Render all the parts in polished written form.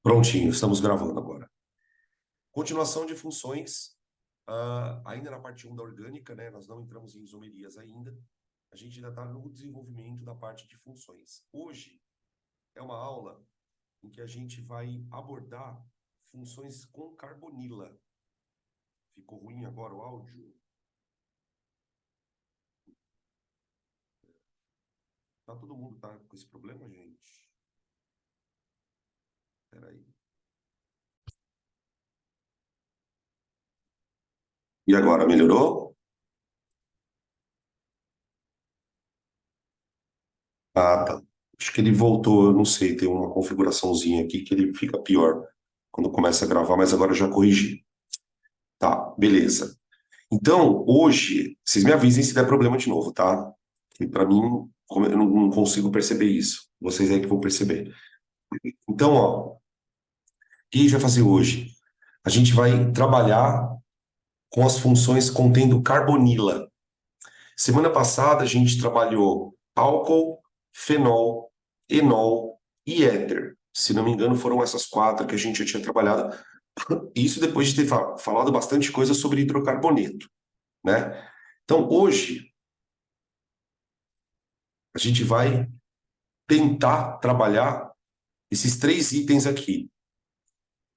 Prontinho, estamos gravando agora. Continuação de funções, ainda na parte 1 da orgânica, né? Nós não entramos em isomerias ainda. A gente ainda está no desenvolvimento da parte de funções. Hoje é uma aula em que a gente vai abordar funções com carbonila. Ficou ruim agora o áudio? Todo mundo tá com esse problema, gente? Espera aí. E agora, melhorou? Ah, tá. Acho que ele voltou, eu não sei, tem uma configuraçãozinha aqui que ele fica pior quando começa a gravar, mas agora eu já corrigi. Tá, beleza. Então, hoje, vocês me avisem se der problema de novo, tá? Que para mim, como eu não consigo perceber isso. Vocês aí que vão perceber. Então, ó, o que a gente vai fazer hoje? A gente vai trabalhar com as funções contendo carbonila. Semana passada a gente trabalhou álcool, fenol, enol e éter. Se não me engano, foram essas quatro que a gente já tinha trabalhado. Isso depois de ter falado bastante coisa sobre hidrocarboneto, né? Então, hoje, a gente vai tentar trabalhar esses três itens aqui: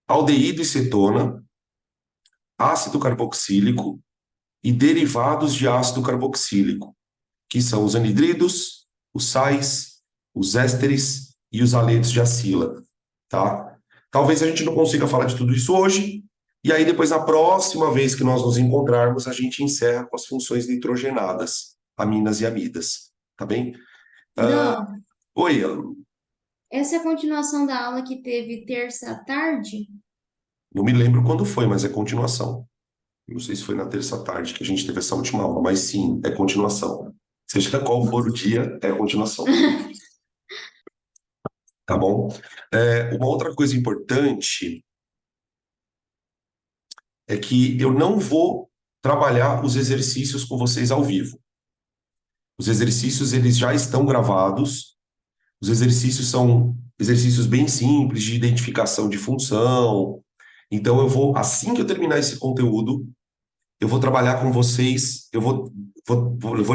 aldeído e cetona, ácido carboxílico e derivados de ácido carboxílico, que são os anidridos, os sais, os ésteres e os aletos de acila, tá? Talvez a gente não consiga falar de tudo isso hoje, e aí depois, na próxima vez que nós nos encontrarmos, a gente encerra com as funções nitrogenadas, aminas e amidas, tá bem? Ah, Dan, oi, Alan. essa é a continuação da aula que teve terça à tarde? Não me lembro quando foi, mas é continuação. Não sei se foi na terça-tarde que a gente teve essa última aula, mas sim, é continuação. Seja qual for o dia, é continuação. Tá bom? Uma outra coisa importante é que eu não vou trabalhar os exercícios com vocês ao vivo. Os exercícios, eles já estão gravados. Os exercícios são exercícios bem simples de identificação de função. Então, eu vou, assim que eu terminar esse conteúdo, eu vou trabalhar com vocês, eu vou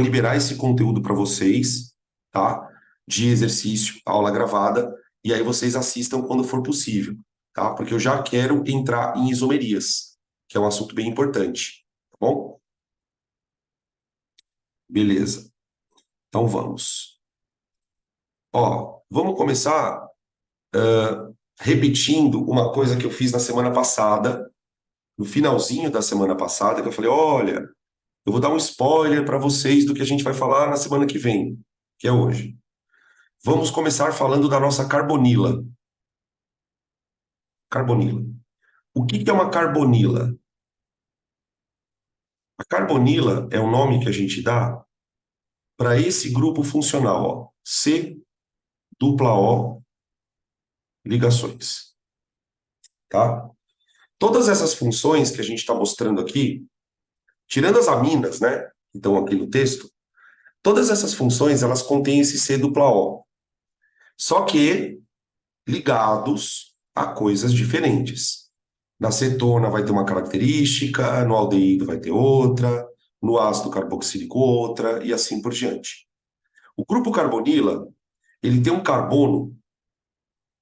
liberar esse conteúdo para vocês, tá? De exercício, aula gravada, e aí vocês assistam quando for possível, tá? Porque eu já quero entrar em isomerias, que é um assunto bem importante, tá bom? Beleza. Então vamos. Ó, vamos começar repetindo uma coisa que eu fiz na semana passada, no finalzinho da semana passada, que eu falei, olha, eu vou dar um spoiler para vocês do que a gente vai falar na semana que vem, que é hoje. Vamos começar falando da nossa carbonila. Carbonila. O que é uma carbonila? A carbonila é o nome que a gente dá para esse grupo funcional, ó, C dupla O ligações, tá? Todas essas funções que a gente está mostrando aqui, tirando as aminas, né, que estão aqui no texto, todas essas funções elas contêm esse C dupla O, só que ligados a coisas diferentes. Na cetona vai ter uma característica, no aldeído vai ter outra, no ácido carboxílico outra, e assim por diante. O grupo carbonila, ele tem um carbono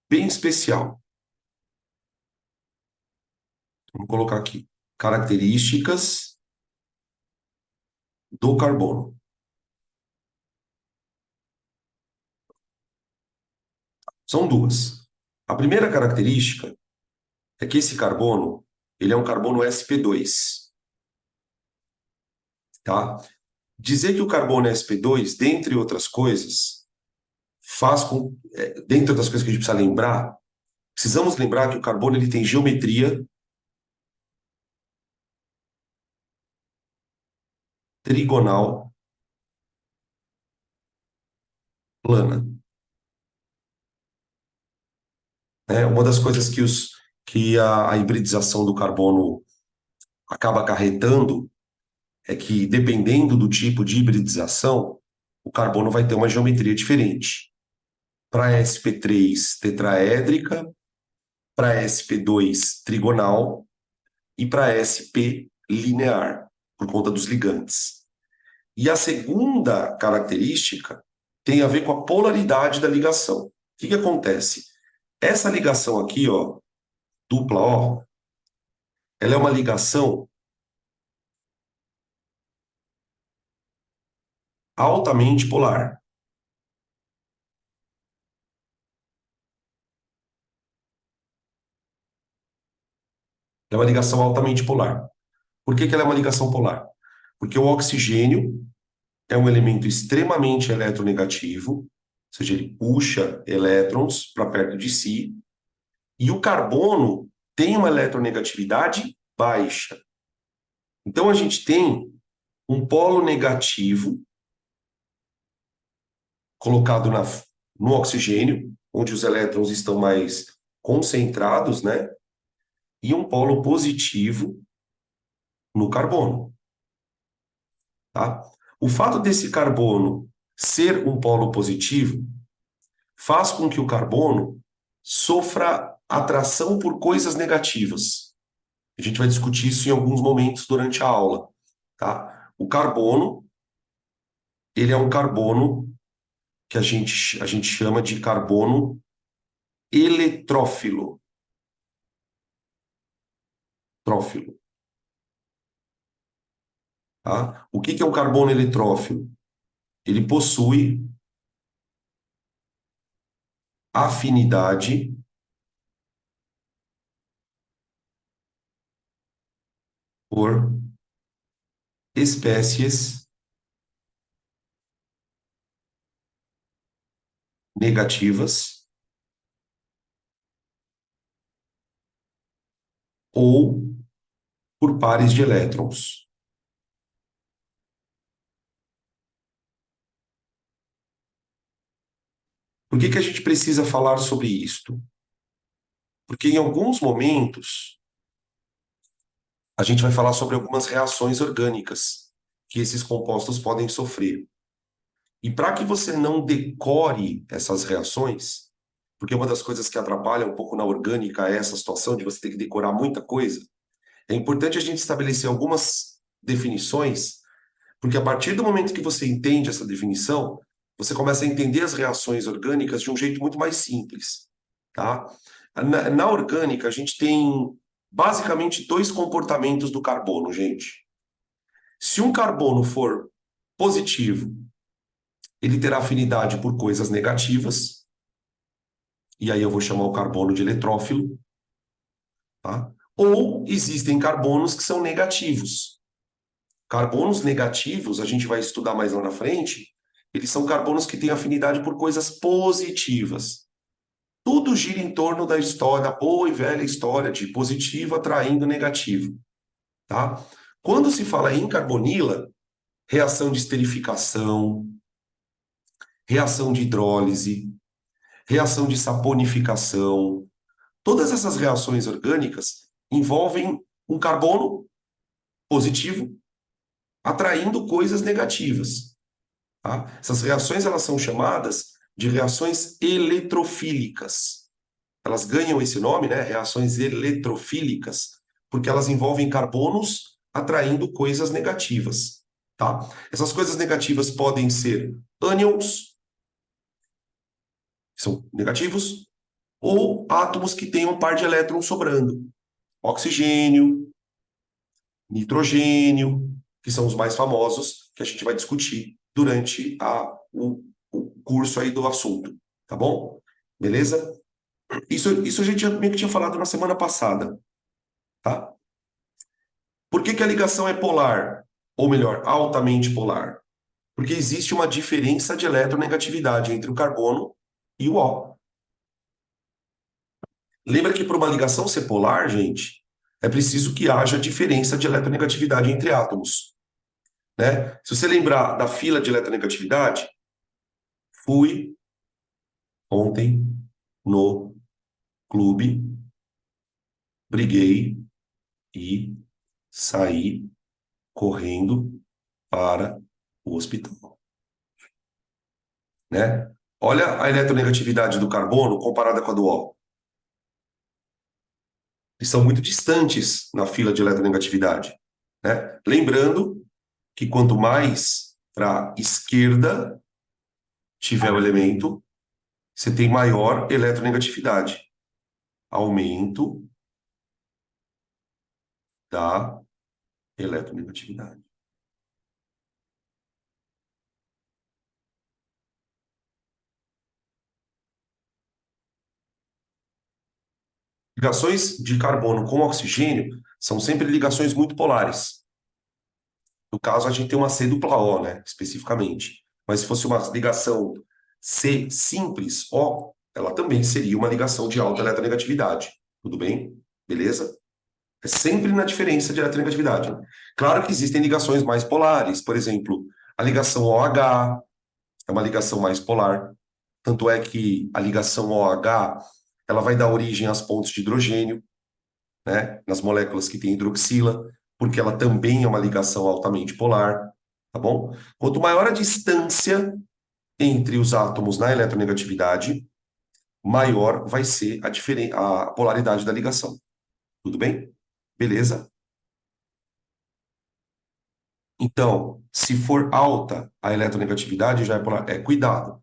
bem especial. Vamos colocar aqui. Características do carbono. São duas. A primeira característica é que esse carbono, ele é um carbono sp2, tá? Dizer que o carbono é sp2, dentre outras coisas, faz com, dentro das coisas que a gente precisa lembrar, precisamos lembrar que o carbono ele tem geometria trigonal plana. Né? Uma das coisas que a hibridização do carbono acaba acarretando é que, dependendo do tipo de hibridização, o carbono vai ter uma geometria diferente. para sp3 tetraédrica, para sp2 trigonal e para sp linear, por conta dos ligantes. E a segunda característica tem a ver com a polaridade da ligação. O que que acontece? Essa ligação aqui, ó, dupla O, ela é uma ligação altamente polar. É uma ligação altamente polar. Por que que ela é uma ligação polar? Porque o oxigênio é um elemento extremamente eletronegativo, ou seja, ele puxa elétrons para perto de si, e o carbono tem uma eletronegatividade baixa. Então a gente tem um polo negativo colocado no oxigênio, onde os elétrons estão mais concentrados, né? E um polo positivo no carbono, tá? O fato desse carbono ser um polo positivo faz com que o carbono sofra atração por coisas negativas. A gente vai discutir isso em alguns momentos durante a aula, tá? O carbono, ele é um carbono que a gente chama de carbono eletrófilo. Trófilo, tá? O que que é um carbono eletrófilo? Ele possui afinidade por espécies negativas ou por pares de elétrons. Por que que a gente precisa falar sobre isto? Porque em alguns momentos a gente vai falar sobre algumas reações orgânicas que esses compostos podem sofrer. E para que você não decore essas reações, porque uma das coisas que atrapalha um pouco na orgânica é essa situação de você ter que decorar muita coisa, é importante a gente estabelecer algumas definições, porque a partir do momento que você entende essa definição, você começa a entender as reações orgânicas de um jeito muito mais simples, tá? Na orgânica, a gente tem basicamente dois comportamentos do carbono, gente. Se um carbono for positivo, ele terá afinidade por coisas negativas, e aí eu vou chamar o carbono de eletrófilo, tá? Ou existem carbonos que são negativos. Carbonos negativos, a gente vai estudar mais lá na frente, eles são carbonos que têm afinidade por coisas positivas. Tudo gira em torno da história, da boa e velha história de positivo atraindo negativo, tá? Quando se fala em carbonila, reação de esterificação, reação de hidrólise, reação de saponificação, todas essas reações orgânicas envolvem um carbono positivo atraindo coisas negativas, tá? Essas reações elas são chamadas de reações eletrofílicas. Elas ganham esse nome, né, reações eletrofílicas, porque elas envolvem carbonos atraindo coisas negativas, tá? Essas coisas negativas podem ser ânions, que são negativos, ou átomos que tenham um par de elétrons sobrando. Oxigênio, nitrogênio, que são os mais famosos, que a gente vai discutir durante o curso aí do assunto, tá bom? Beleza? Isso a gente meio que tinha falado na semana passada, tá? Por que que a ligação é polar? Ou melhor, altamente polar? Porque existe uma diferença de eletronegatividade entre o carbono e o O. Lembra que para uma ligação ser polar, gente, é preciso que haja diferença de eletronegatividade entre átomos, né? Se você lembrar da fila de eletronegatividade, fui ontem no clube, briguei e saí correndo para o hospital, né? Olha a eletronegatividade do carbono comparada com a do O. Eles são muito distantes na fila de eletronegatividade, né? Lembrando que quanto mais para a esquerda tiver o elemento, você tem maior eletronegatividade. Aumento da eletronegatividade. Ligações de carbono com oxigênio são sempre ligações muito polares. No caso, a gente tem uma C dupla O, né, especificamente. Mas se fosse uma ligação C simples O, ela também seria uma ligação de alta eletronegatividade. Tudo bem? Beleza? É sempre na diferença de eletronegatividade. Claro que existem ligações mais polares. Por exemplo, a ligação OH é uma ligação mais polar. Tanto é que a ligação OH ela vai dar origem às pontes de hidrogênio, né, nas moléculas que têm hidroxila, porque ela também é uma ligação altamente polar, tá bom? Quanto maior a distância entre os átomos na eletronegatividade, maior vai ser a polaridade da ligação. Tudo bem? Beleza? Então, se for alta a eletronegatividade, já é polar. Cuidado.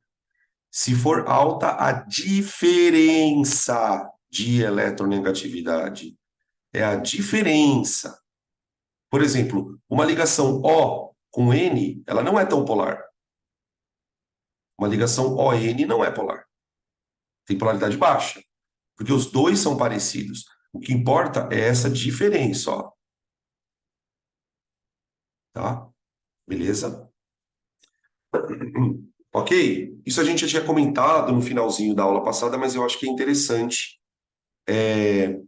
Se for alta a diferença de eletronegatividade, é a diferença. Por exemplo, uma ligação O com N, ela não é tão polar. Uma ligação ON não é polar. Tem polaridade baixa, porque os dois são parecidos. O que importa é essa diferença, ó. Tá? Beleza? Ok? Isso a gente já tinha comentado no finalzinho da aula passada, mas eu acho que é interessante. É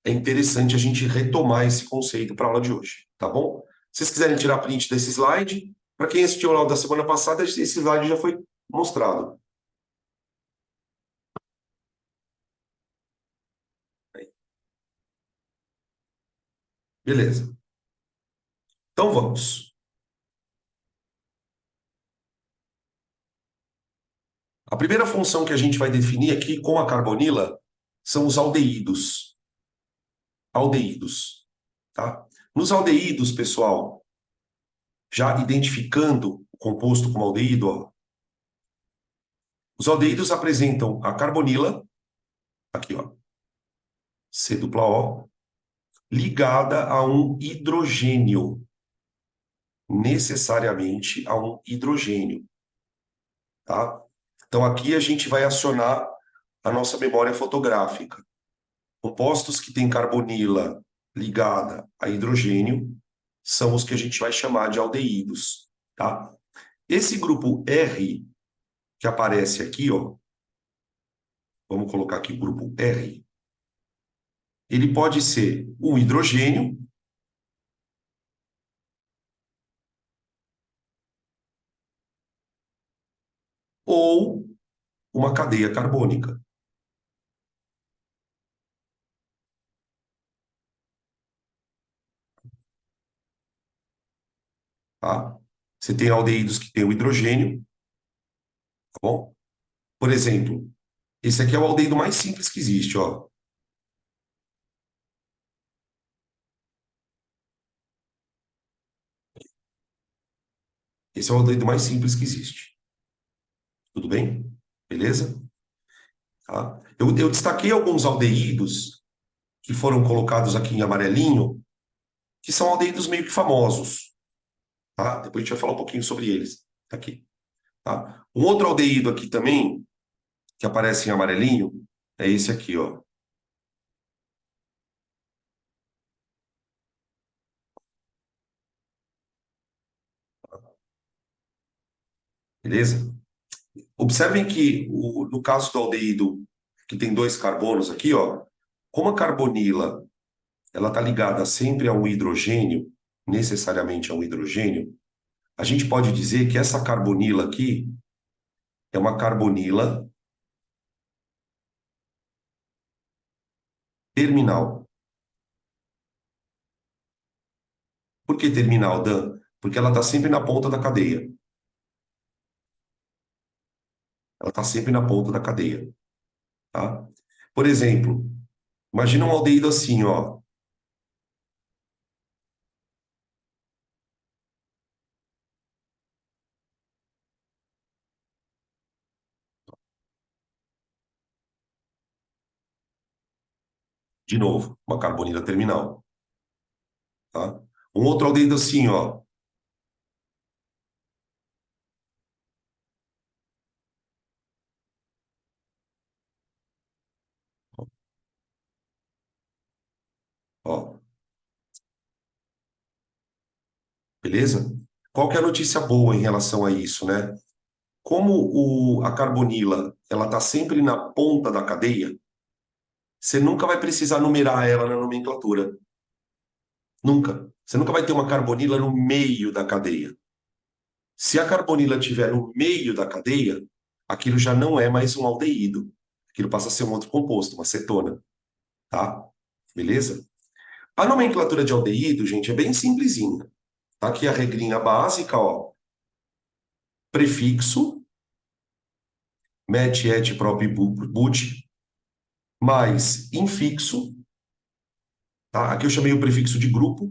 interessante a gente retomar esse conceito para a aula de hoje, tá bom? Se vocês quiserem tirar print desse slide, para quem assistiu a aula da semana passada, esse slide já foi mostrado. Beleza. Então vamos. A primeira função que a gente vai definir aqui com a carbonila são os aldeídos. Aldeídos, tá? Nos aldeídos, pessoal, já identificando o composto como aldeído, ó, os aldeídos apresentam a carbonila, aqui, ó, C dupla O, ligada a um hidrogênio, necessariamente a um hidrogênio, tá? Então aqui a gente vai acionar a nossa memória fotográfica. Compostos que têm carbonila ligada a hidrogênio são os que a gente vai chamar de aldeídos, tá? Esse grupo R que aparece aqui, ó, vamos colocar aqui o grupo R, ele pode ser um hidrogênio ou uma cadeia carbônica, tá? Você tem aldeídos que têm o hidrogênio, tá bom? Por exemplo, esse aqui é o aldeído mais simples que existe, ó. Esse é o aldeído mais simples que existe. Tudo bem? Beleza? Tá? Eu destaquei alguns aldeídos que foram colocados aqui em amarelinho, que são aldeídos meio que famosos, tá? Depois a gente vai falar um pouquinho sobre eles. Tá aqui, tá? Um outro aldeído aqui também, que aparece em amarelinho, é esse aqui, ó. Beleza? Observem que no caso do aldeído, que tem dois carbonos aqui, ó, como a carbonila ela está ligada sempre a um hidrogênio, necessariamente a um hidrogênio, a gente pode dizer que essa carbonila aqui é uma carbonila terminal. Por que terminal, Dan? Porque ela está sempre na ponta da cadeia. Ela está sempre na ponta da cadeia, tá? Por exemplo, imagina um aldeído assim, ó. De novo, uma carbonila terminal, tá? Um outro aldeído assim, ó. Ó, beleza? Qual que é a notícia boa em relação a isso, né? Como a carbonila, ela está sempre na ponta da cadeia, você nunca vai precisar numerar ela na nomenclatura. Nunca. Você nunca vai ter uma carbonila no meio da cadeia. Se a carbonila estiver no meio da cadeia, aquilo já não é mais um aldeído. Aquilo passa a ser um outro composto, uma cetona, tá? Beleza? A nomenclatura de aldeído, gente, é bem simplesinha. Tá aqui a regrinha básica, ó. Prefixo, met, et, prop, but, mais infixo, tá? Aqui eu chamei o prefixo de grupo,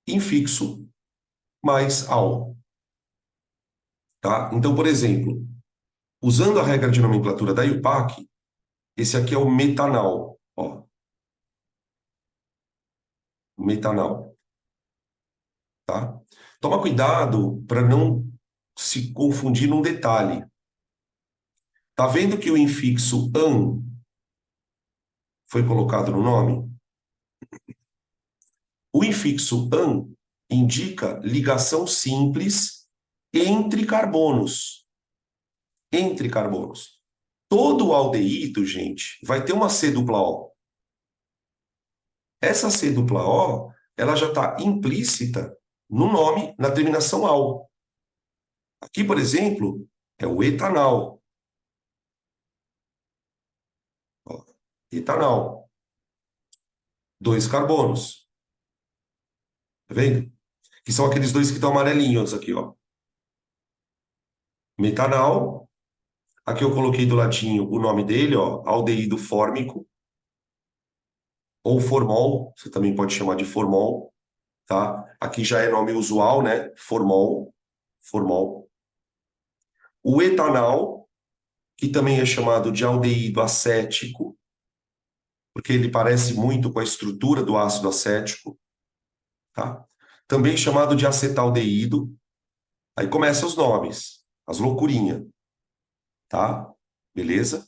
infixo, mais ao, tá? Então, por exemplo, usando a regra de nomenclatura da IUPAC, esse aqui é o metanal, ó. Metanal, tá? Toma cuidado para não se confundir num detalhe. Tá vendo que o infixo an foi colocado no nome? O infixo an indica ligação simples entre carbonos. Entre carbonos. Todo aldeído, gente, vai ter uma C dupla O. Essa C dupla O, ela já está implícita no nome, na terminação al. Aqui, por exemplo, é o etanal. Ó, etanal. Dois carbonos. Tá vendo? Que são aqueles dois que estão amarelinhos aqui, ó. Metanal. Aqui eu coloquei do ladinho o nome dele, ó, aldeído fórmico, ou formol, você também pode chamar de formol, tá? Aqui já é nome usual, né? Formol, formol. O etanal, que também é chamado de aldeído acético, porque ele parece muito com a estrutura do ácido acético, tá? Também chamado de acetaldeído. Aí começam os nomes, as loucurinhas, tá? Beleza?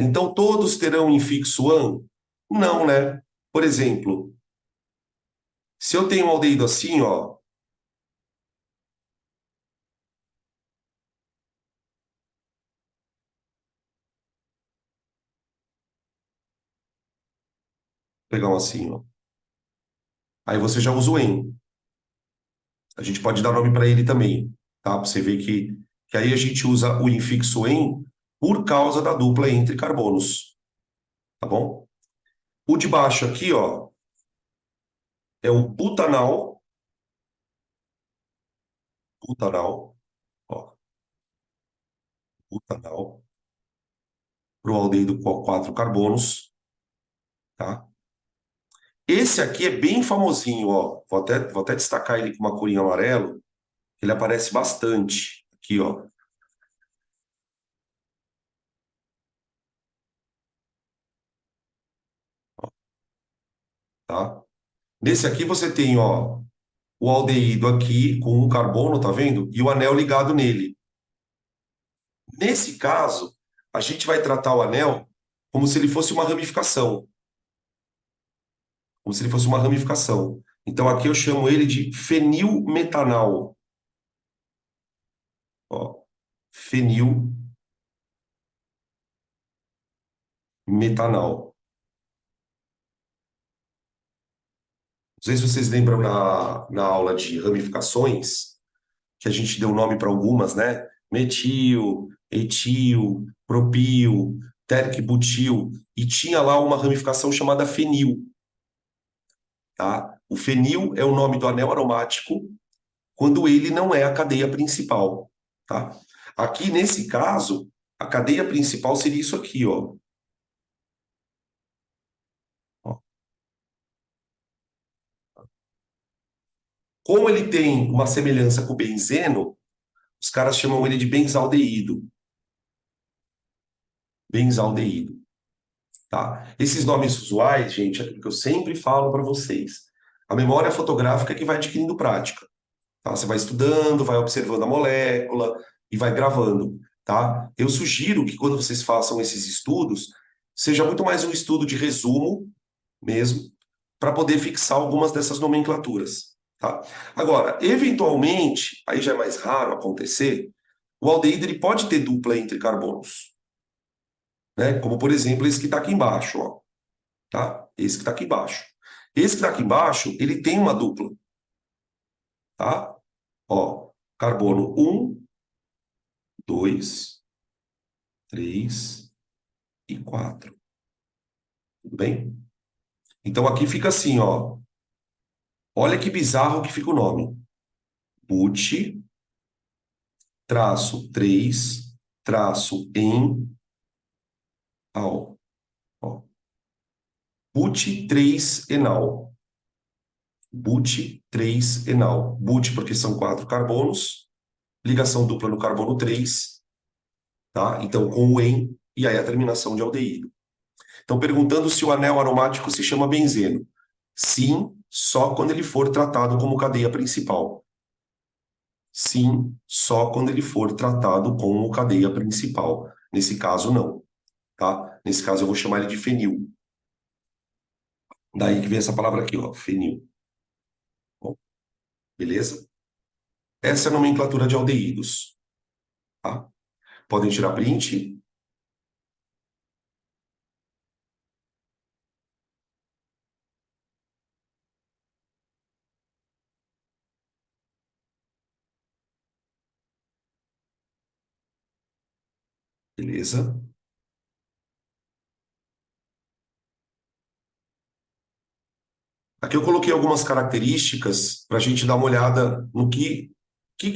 Então todos terão infixo an? Não, né? Por exemplo, se eu tenho um aldeído assim, ó, pegar um assim, ó. Aí você já usa o en. A gente pode dar nome para ele também, tá? Pra você ver que aí a gente usa o infixo em por causa da dupla entre carbonos, tá bom? O de baixo aqui, ó, é o butanal, butanal, ó, butanal, pro aldeído com 4 carbonos, tá? Esse aqui é bem famosinho, ó. Vou até destacar ele com uma corinha amarelo. Ele aparece bastante aqui, ó, tá? Nesse aqui você tem, ó, o aldeído aqui com um carbono, tá vendo? E o anel ligado nele. Nesse caso, a gente vai tratar o anel como se ele fosse uma ramificação, como se ele fosse uma ramificação. Então aqui eu chamo ele de fenilmetanal, ó, fenilmetanal. Não sei se vocês lembram na aula de ramificações, que a gente deu nome para algumas, né? Metil, etil, propil, terc-butil, e tinha lá uma ramificação chamada fenil, tá? O fenil é o nome do anel aromático quando ele não é a cadeia principal. tá? Aqui, nesse caso, a cadeia principal seria isso aqui, ó. Ó. Como ele tem uma semelhança com o benzeno, os caras chamam ele de benzaldeído. Benzaldeído, tá? Esses nomes usuais, gente, é aquilo que eu sempre falo para vocês. A memória fotográfica é que vai adquirindo prática, tá? Você vai estudando, vai observando a molécula e vai gravando, tá? Eu sugiro que quando vocês façam esses estudos, seja muito mais um estudo de resumo mesmo, para poder fixar algumas dessas nomenclaturas, tá? Agora, eventualmente, aí já é mais raro acontecer, o aldeído ele pode ter dupla entre carbonos, né? Como, por exemplo, esse que está aqui embaixo, ó, tá? Esse que está aqui embaixo. Esse que está aqui embaixo, ele tem uma dupla, tá? Ó, carbono um, 2, 3 e 4. Tudo bem? Então aqui fica assim, ó. Olha que bizarro que fica o nome. But, traço 3, traço em al. Ó. But 3 enal. But 3 enal. But porque são 4 carbonos, ligação dupla no carbono 3, tá? Então com o en, e aí a terminação de aldeído. Então perguntando se o anel aromático se chama benzeno. Sim, só quando ele for tratado como cadeia principal. Sim, só quando ele for tratado como cadeia principal. Nesse caso, não, tá? Nesse caso, eu vou chamar ele de fenil. Daí que vem essa palavra aqui, ó, fenil. Bom, beleza? Essa é a nomenclatura de aldeídos, tá? Podem tirar print, beleza? Aqui eu coloquei algumas características para a gente dar uma olhada no que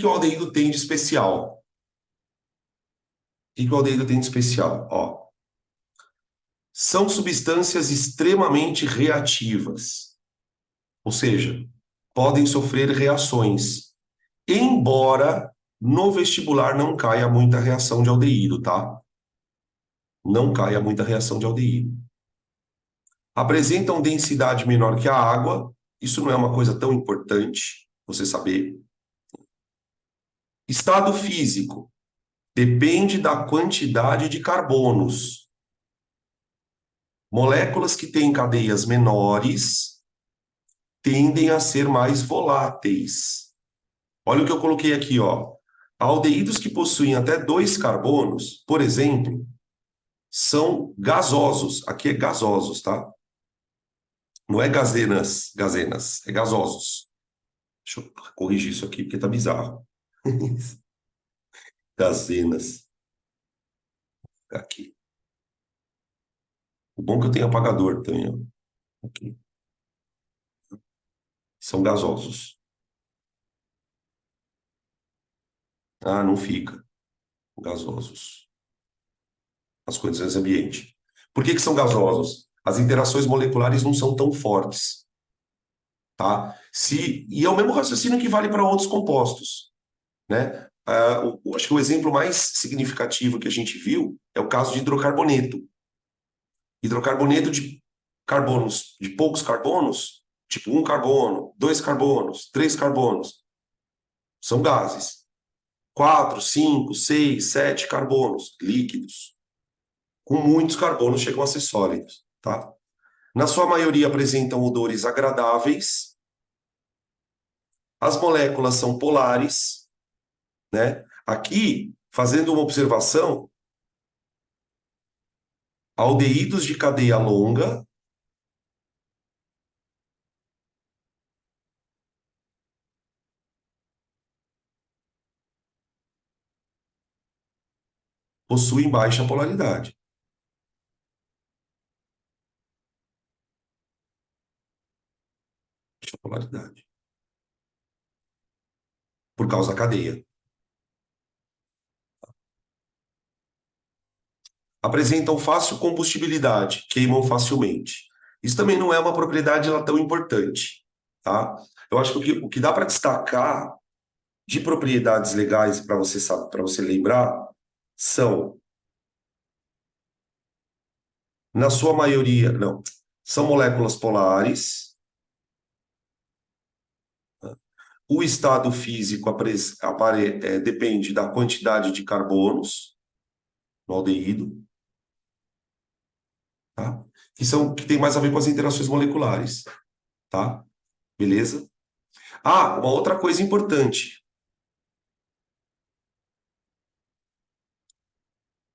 o aldeído tem de especial. O que o aldeído tem de especial? Ó, são substâncias extremamente reativas, ou seja, podem sofrer reações, embora no vestibular não caia muita reação de aldeído, tá? Não caia muita reação de aldeído. Apresentam densidade menor que a água, isso não é uma coisa tão importante você saber. Estado físico depende da quantidade de carbonos. Moléculas que têm cadeias menores tendem a ser mais voláteis. Olha o que eu coloquei aqui, ó. Aldeídos que possuem até 2 carbonos, por exemplo, são gasosos. Aqui é gasosos, tá? Não é gazenas, gazenas, é gasosos. Deixa eu corrigir isso aqui porque tá bizarro. Gazenas. Aqui. O bom é que eu tenho apagador também, ó. Aqui. São gasosos. Ah, não fica. Gasosos. As condições ambiente. Por que que são gasosos? As interações moleculares não são tão fortes, tá? E é o mesmo raciocínio que vale para outros compostos, né? Acho que o exemplo mais significativo que a gente viu é o caso de hidrocarboneto. Hidrocarboneto de carbonos, de poucos carbonos, tipo um carbono, 2 carbonos, 3 carbonos, são gases. 4, 5, 6, 7 carbonos líquidos. Com muitos carbonos chegam a ser sólidos, tá? Na sua maioria apresentam odores agradáveis. As moléculas são polares, né? Aqui, fazendo uma observação, aldeídos de cadeia longa possuem baixa polaridade. Baixa polaridade. Por causa da cadeia. apresentam fácil combustibilidade, queimam facilmente. Isso também não é uma propriedade lá tão importante, tá? Eu acho que o que dá para destacar de propriedades legais para você saber, para você lembrar, são, na sua maioria, não, são moléculas polares. O estado físico depende da quantidade de carbonos no aldeído, tá? Que tem mais a ver com as interações moleculares, tá? Beleza? Ah, uma outra coisa importante.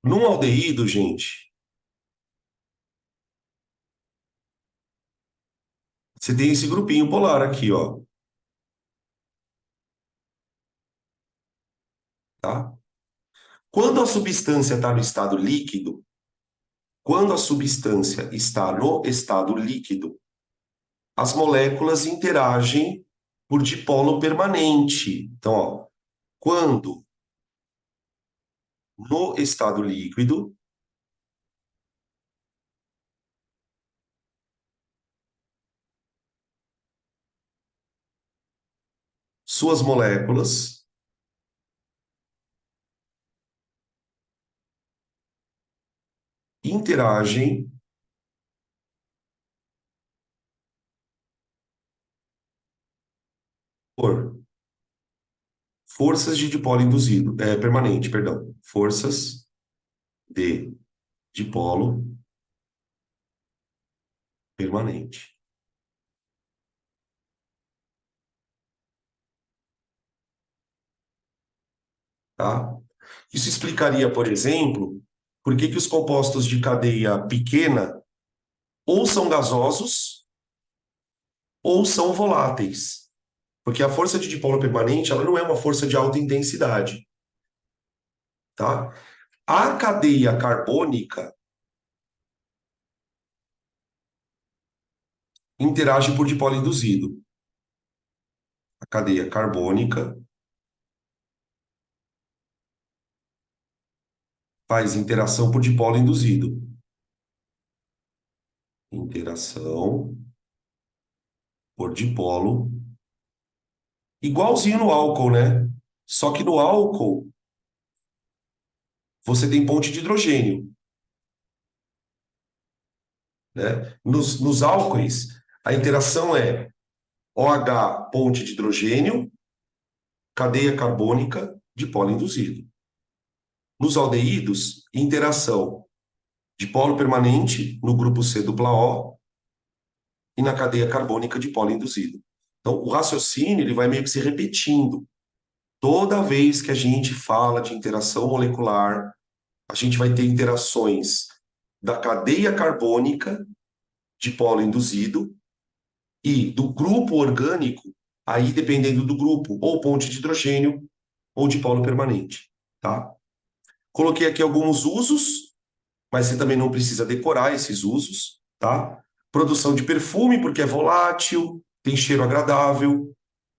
Num aldeído, gente, você tem esse grupinho polar aqui, ó, tá? Quando a substância está no estado líquido, quando a substância está no estado líquido, as moléculas interagem por dipolo permanente. Então, ó, quando no estado líquido, suas moléculas interagem por forças de dipolo induzido, permanente, perdão, forças de dipolo permanente, tá? Isso explicaria, por exemplo, por que que os compostos de cadeia pequena ou são gasosos ou são voláteis. Porque a força de dipolo permanente, ela não é uma força de alta intensidade, tá? A cadeia carbônica interage por dipolo induzido. A cadeia carbônica faz interação por dipolo induzido. Interação por dipolo. Igualzinho no álcool, né? Só que no álcool você tem ponte de hidrogênio, né? Nos álcoois, a interação é OH, ponte de hidrogênio, cadeia carbônica, dipolo induzido. Nos aldeídos, interação dipolo permanente no grupo C dupla O e na cadeia carbônica dipolo induzido. Então, o raciocínio ele vai meio que se repetindo. Toda vez que a gente fala de interação molecular, a gente vai ter interações da cadeia carbônica dipolo induzido e do grupo orgânico, aí dependendo do grupo, ou ponte de hidrogênio ou dipolo permanente, tá? Coloquei aqui alguns usos, mas você também não precisa decorar esses usos, tá? Produção de perfume, porque é volátil, tem cheiro agradável.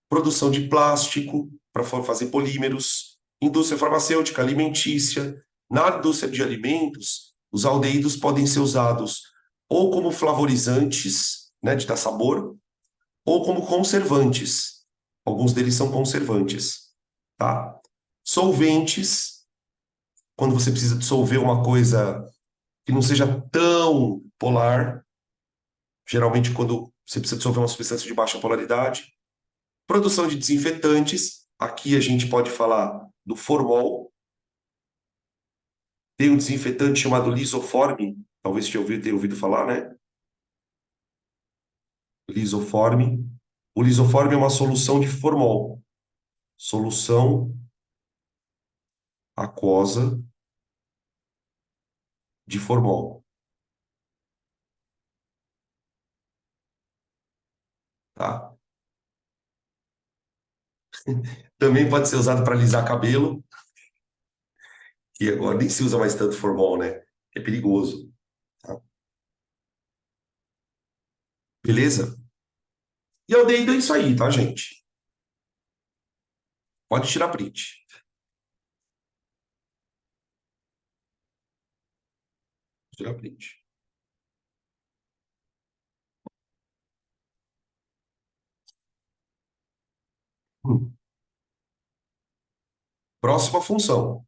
Produção de plástico, para fazer polímeros. Indústria farmacêutica, alimentícia. Na indústria de alimentos, os aldeídos podem ser usados ou como flavorizantes, né, de dar sabor, ou como conservantes. Alguns deles são conservantes, tá? Solventes, quando você precisa dissolver uma coisa que não seja tão polar, geralmente quando você precisa dissolver uma substância de baixa polaridade. Produção de desinfetantes, aqui a gente pode falar do formol. Tem um desinfetante chamado Lisoform, talvez você tenha ouvido falar, né? Lisoform. O Lisoform é uma solução de formol. Solução aquosa de formol, tá? Também pode ser usado para alisar cabelo, que agora nem se usa mais tanto formol, né? É perigoso, tá? Beleza? E aldeído é isso aí, tá, gente? Pode tirar print. Tira print. Hum. Próxima função.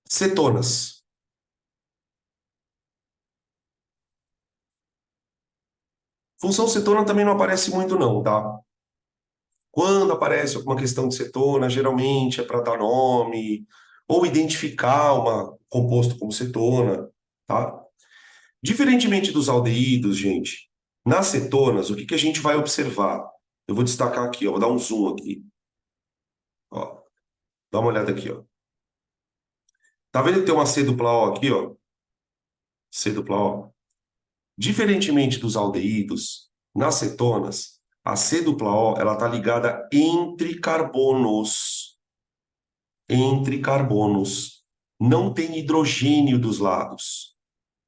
Cetonas. Função cetona também não aparece muito, não, tá? Quando aparece alguma questão de cetona, geralmente é para dar nome ou identificar um composto como cetona, tá? Diferentemente dos aldeídos, gente, nas cetonas, o que que a gente vai observar? Eu vou destacar aqui, ó, vou dar um zoom aqui, ó. Dá uma olhada aqui, ó. Tá vendo que tem uma C dupla O aqui, ó? C dupla O. Diferentemente dos aldeídos, nas cetonas, a C dupla O, ela tá ligada entre carbonos. Entre carbonos. Não tem hidrogênio dos lados.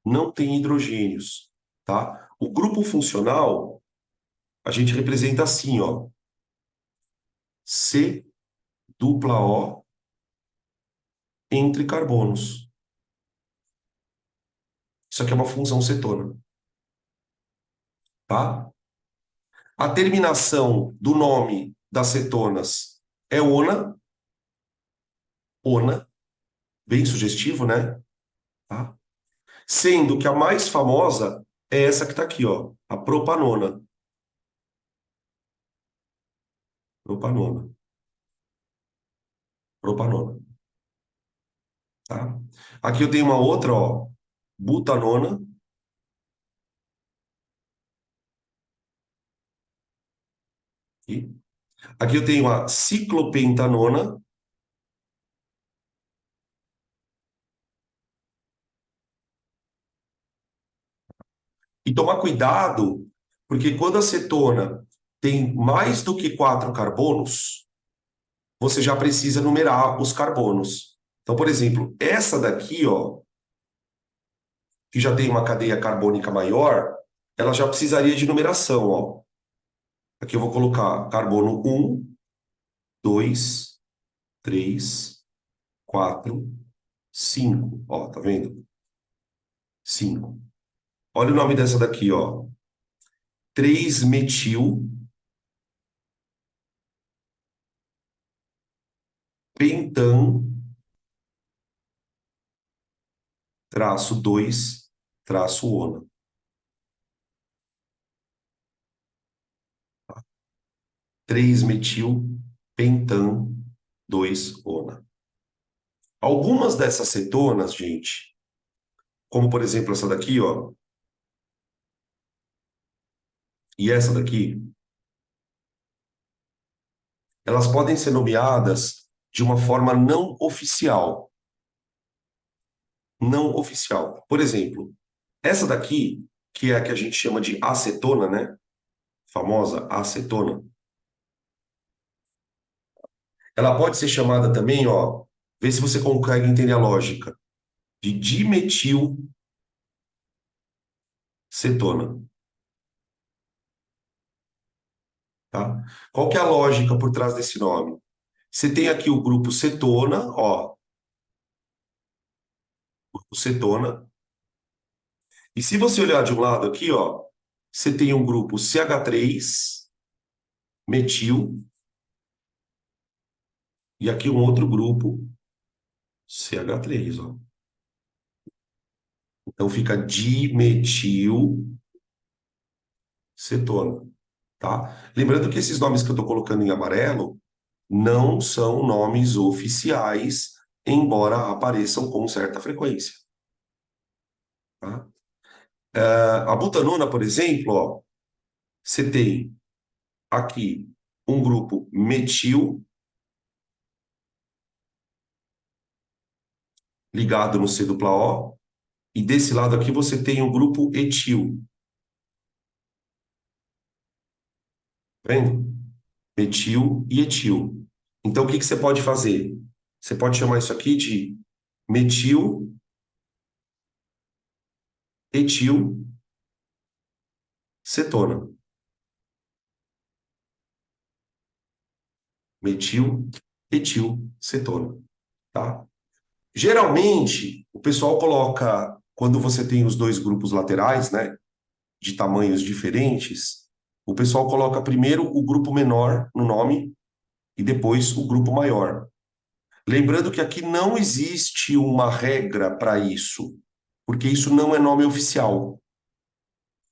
Não tem hidrogênios, tá? O grupo funcional, a gente representa assim, ó. C dupla O entre carbonos. Isso aqui é uma função cetona, tá? A terminação do nome das cetonas é ona, ona, bem sugestivo, né? Tá? Sendo que a mais famosa é essa que está aqui, ó, a propanona. Propanona. Propanona, tá? Aqui eu tenho uma outra, ó, butanona. Aqui, aqui eu tenho a ciclopentanona. E tomar cuidado, porque quando a cetona tem mais do que 4 carbonos, você já precisa numerar os carbonos. Então, por exemplo, essa daqui, ó, que já tem uma cadeia carbônica maior, ela já precisaria de numeração, ó. Aqui eu vou colocar carbono 1, 2, 3, 4, 5. Ó, tá vendo? 5. Olha o nome dessa daqui, ó. 3-metil pentan traço 2 traço ona. 3-metil pentan 2 ona. Algumas dessas cetonas, gente, como por exemplo essa daqui, ó, e essa daqui, elas podem ser nomeadas de uma forma não oficial. Não oficial. Por exemplo, essa daqui, que é a que a gente chama de acetona, né? Famosa acetona. Ela pode ser chamada também, ó, vê se você consegue entender a lógica, de dimetilcetona. Tá? Qual que é a lógica por trás desse nome? Você tem aqui o grupo cetona, ó, o cetona. E se você olhar de um lado aqui, ó, você tem um grupo CH3, metil, e aqui um outro grupo CH3, ó. Então fica dimetilcetona, tá? Lembrando que esses nomes que eu estou colocando em amarelo não são nomes oficiais, embora apareçam com certa frequência, tá? A butanona, por exemplo, ó, você tem aqui um grupo metil ligado no C dupla O, e desse lado aqui você tem um grupo etil, tá vendo? Metil e etil. Então o que que você pode fazer? Você pode chamar isso aqui de metil, etil, cetona. Metil, etil, cetona. tá? Geralmente, o pessoal coloca, quando você tem os dois grupos laterais, né, de tamanhos diferentes, o pessoal coloca primeiro o grupo menor no nome e depois o grupo maior. Lembrando que aqui não existe uma regra para isso, porque isso não é nome oficial.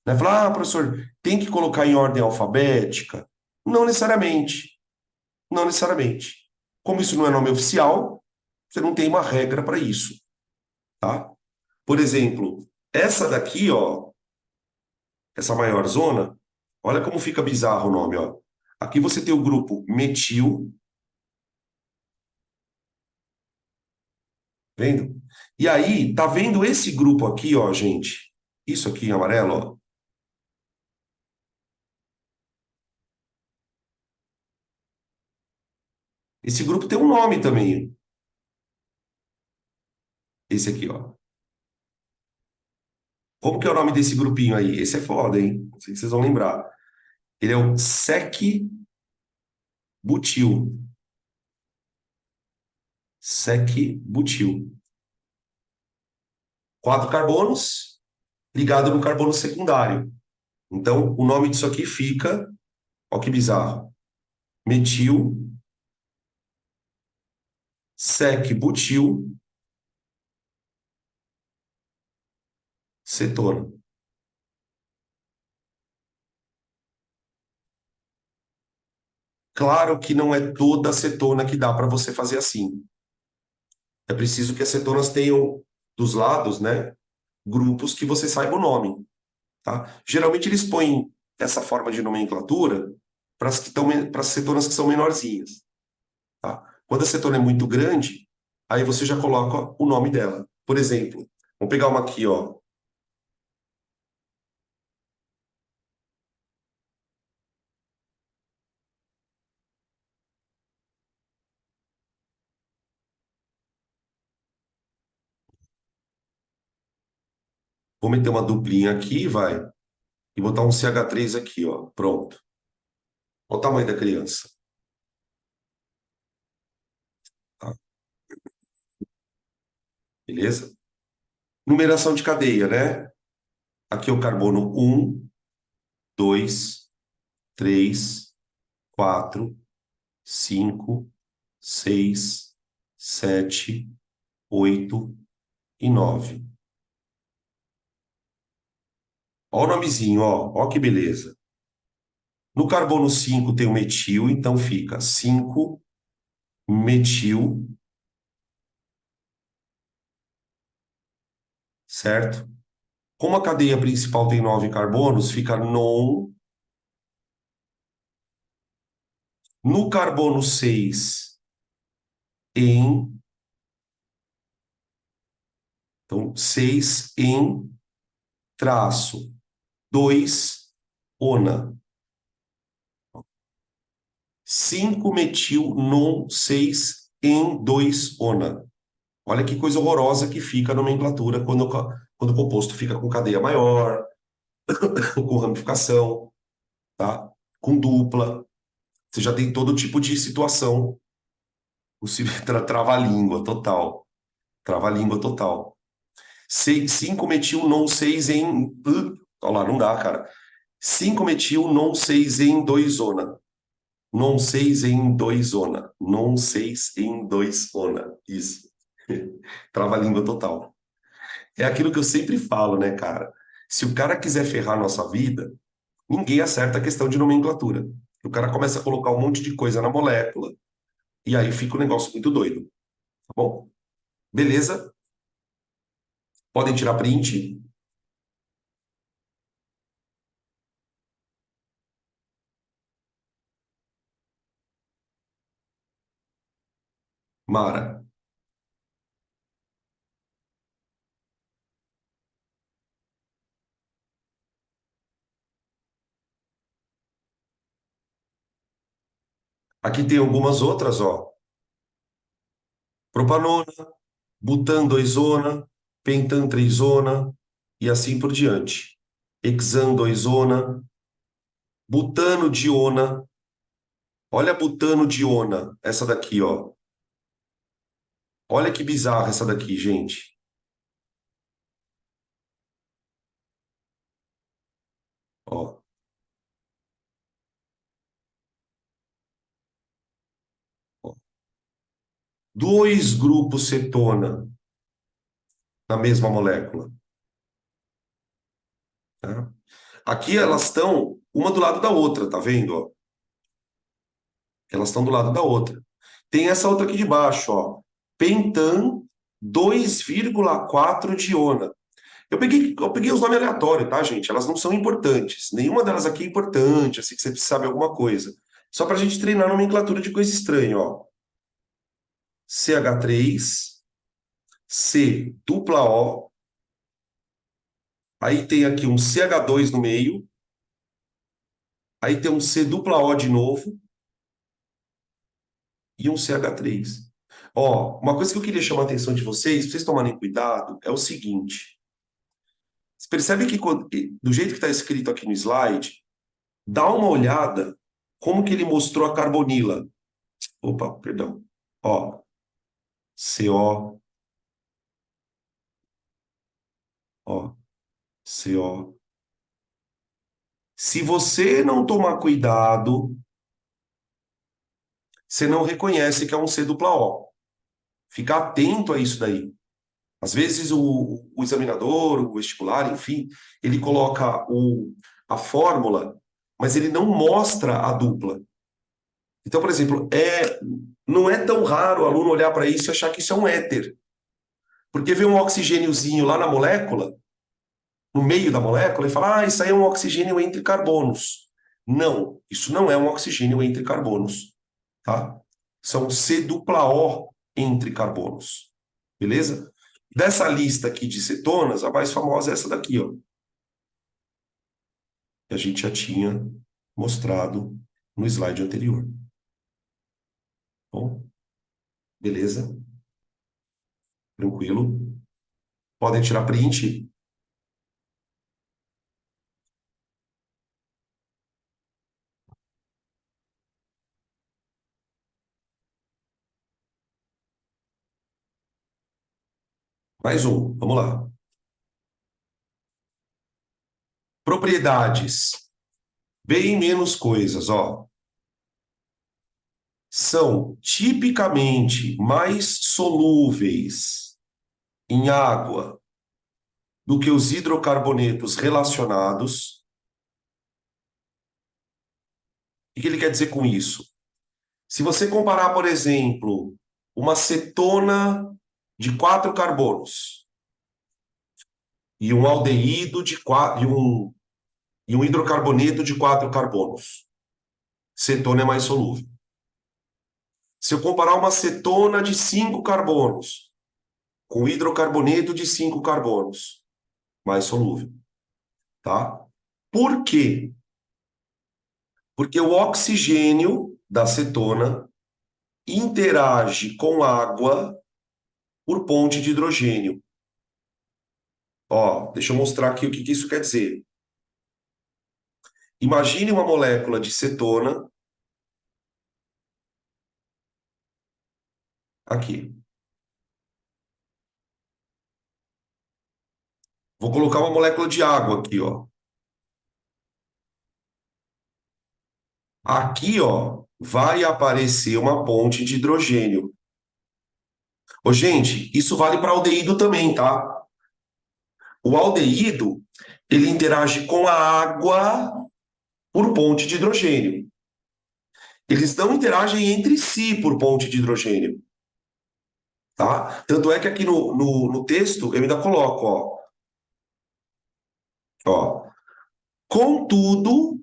Né? Falar, professor, tem que colocar em ordem alfabética? Não necessariamente. Não necessariamente. Como isso não é nome oficial, você não tem uma regra para isso, tá? Por exemplo, essa daqui, ó, essa maior zona, olha como fica bizarro o nome, ó. Aqui você tem o grupo metil, vendo? E aí, tá vendo esse grupo aqui, ó, gente? Isso aqui em amarelo, ó. Esse grupo tem um nome também. Esse aqui, ó. Como que é o nome desse grupinho aí? Esse é foda, hein? Não sei se vocês vão lembrar. Ele é o sec-butil. Sec-butil. Quatro carbonos ligado no carbono secundário. Então, o nome disso aqui fica, ó que bizarro, metil, sec-butil, cetona. Claro que não é toda acetona que dá para você fazer assim. É preciso que as cetonas tenham dos lados, né, grupos que você saiba o nome, tá? Geralmente eles põem essa forma de nomenclatura para as que estão para as cetonas que são menorzinhas, tá? Quando a cetona é muito grande, aí você já coloca o nome dela. Por exemplo, vamos pegar uma aqui, ó. Vou meter uma duplinha aqui, vai, e botar um CH3 aqui, ó. Pronto. Olha o tamanho da criança, tá? Beleza? Numeração de cadeia, né? Aqui é o carbono um, 2, 3, 4, 5, 6, 7, 8 e 9. Olha o nomezinho, ó. Ó que beleza. No carbono 5 tem o metil, então fica 5 metil, certo? Como a cadeia principal tem 9 carbonos, fica non. No carbono 6 em. Então, 6 em traço 2 ona. 5 metil non 6 em 2 ona. Olha que coisa horrorosa que fica a nomenclatura quando o composto fica com cadeia maior, com ramificação, tá? Com dupla. Você já tem todo tipo de situação. Trava-língua total. Trava-língua total. 5 metil non 6 em. Olha lá, não dá, cara. 5 metil non 6 em 2 ona. Non 6 em 2 ona. Non 6 em 2 ona. Isso. Trava-língua total. É aquilo que eu sempre falo, né, cara? Se o cara quiser ferrar a nossa vida, ninguém acerta a questão de nomenclatura. O cara começa a colocar um monte de coisa na molécula e aí fica um negócio muito doido, tá bom? Beleza? Podem tirar print. Mara. Aqui tem algumas outras, ó. Propanona, butan 2-ona, pentan 3-ona e assim por diante. Hexan 2-ona, butano-diona. Olha a butano-diona, essa daqui, ó. Olha que bizarra essa daqui, gente. Ó, ó. Dois grupos cetona na mesma molécula, tá? Aqui elas estão uma do lado da outra, tá vendo? Ó? Elas estão do lado da outra. Tem essa outra aqui de baixo, ó. Pentan 2,4 diona. Eu peguei os nomes aleatórios, tá, gente? Elas não são importantes. Nenhuma delas aqui é importante, assim que você precisa saber alguma coisa. Só pra gente treinar a nomenclatura de coisa estranha, ó. CH3, C dupla O, aí tem aqui um CH2 no meio, aí tem um C dupla O de novo e um CH3. Ó, uma coisa que eu queria chamar a atenção de vocês, pra vocês tomarem cuidado, é o seguinte. Você percebe que do jeito que está escrito aqui no slide, dá uma olhada como que ele mostrou a carbonila. Opa, perdão. Ó, CO, ó, CO. Se você não tomar cuidado, você não reconhece que é um C dupla O. Fica atento a isso daí. Às vezes o examinador, o vestibular, enfim, ele coloca a fórmula, mas ele não mostra a dupla. Então, por exemplo, não é tão raro o aluno olhar para isso e achar que isso é um éter. Porque vê um oxigêniozinho lá na molécula, no meio da molécula, e fala, isso aí é um oxigênio entre carbonos. Não, isso não é um oxigênio entre carbonos, tá? São C dupla O entre carbonos, beleza? Dessa lista aqui de cetonas, a mais famosa é essa daqui, ó, que a gente já tinha mostrado no slide anterior. Bom, beleza? Tranquilo? Podem tirar print? Mais um, vamos lá. Propriedades. Bem menos coisas, ó. São tipicamente mais solúveis em água do que os hidrocarbonetos relacionados. O que ele quer dizer com isso? Se você comparar, por exemplo, uma cetona de 4 carbonos e um aldeído de 4, e um hidrocarboneto de 4 carbonos, cetona é mais solúvel. Se eu comparar uma cetona de 5 carbonos com hidrocarboneto de 5 carbonos, mais solúvel, tá? Por quê? Porque o oxigênio da cetona interage com água por ponte de hidrogênio. Ó, deixa eu mostrar aqui o que isso quer dizer. Imagine uma molécula de cetona aqui. Vou colocar uma molécula de água aqui, ó. Aqui, ó, vai aparecer uma ponte de hidrogênio. Ô, gente, isso vale para aldeído também, tá? O aldeído, ele interage com a água por ponte de hidrogênio. Eles não interagem entre si por ponte de hidrogênio, tá? Tanto é que aqui no texto eu ainda coloco, ó. Contudo,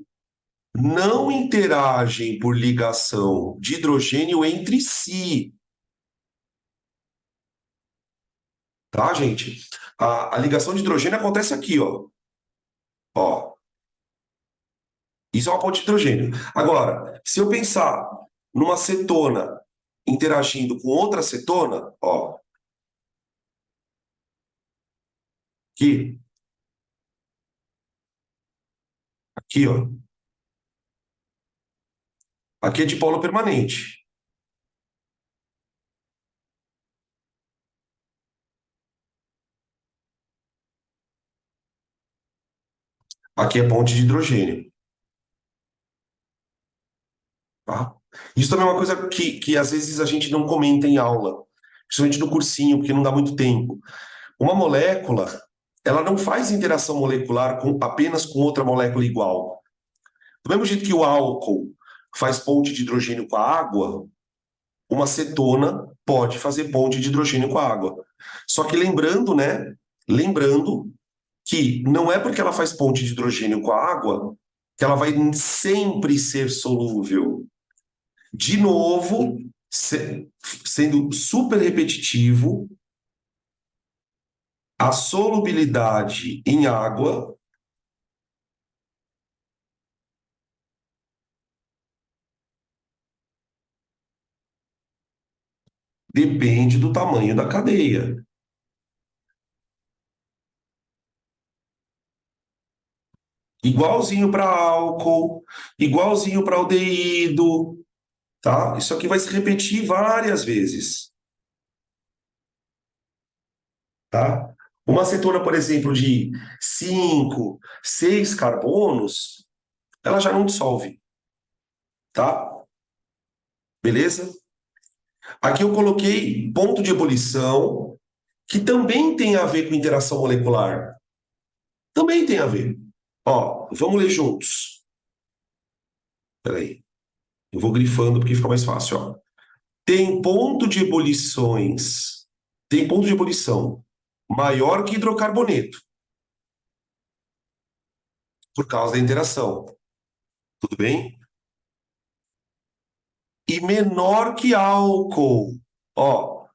não interagem por ligação de hidrogênio entre si, tá, gente? A ligação de hidrogênio acontece aqui, ó. Ó, isso é uma ponte de hidrogênio. Agora, se eu pensar numa cetona interagindo com outra cetona, ó, aqui, aqui, ó, aqui é dipolo permanente. Aqui é ponte de hidrogênio, tá? Isso também é uma coisa que às vezes a gente não comenta em aula, principalmente no cursinho, porque não dá muito tempo. Uma molécula, ela não faz interação molecular apenas com outra molécula igual. Do mesmo jeito que o álcool faz ponte de hidrogênio com a água, uma cetona pode fazer ponte de hidrogênio com a água. Só que lembrando, né? Lembrando que não é porque ela faz ponte de hidrogênio com a água que ela vai sempre ser solúvel. De novo, sendo super repetitivo, a solubilidade em água depende do tamanho da cadeia. Igualzinho para álcool, igualzinho para aldeído, tá? Isso aqui vai se repetir várias vezes, tá? Uma cetona, por exemplo, de 5, 6 carbonos, ela já não dissolve, tá? Beleza? Aqui eu coloquei ponto de ebulição, que também tem a ver com interação molecular. Também tem a ver. Ó, vamos ler juntos. Peraí, eu vou grifando porque fica mais fácil, ó. Tem ponto de ebulições, tem ponto de ebulição maior que hidrocarboneto, por causa da interação. Tudo bem? E menor que álcool, ó,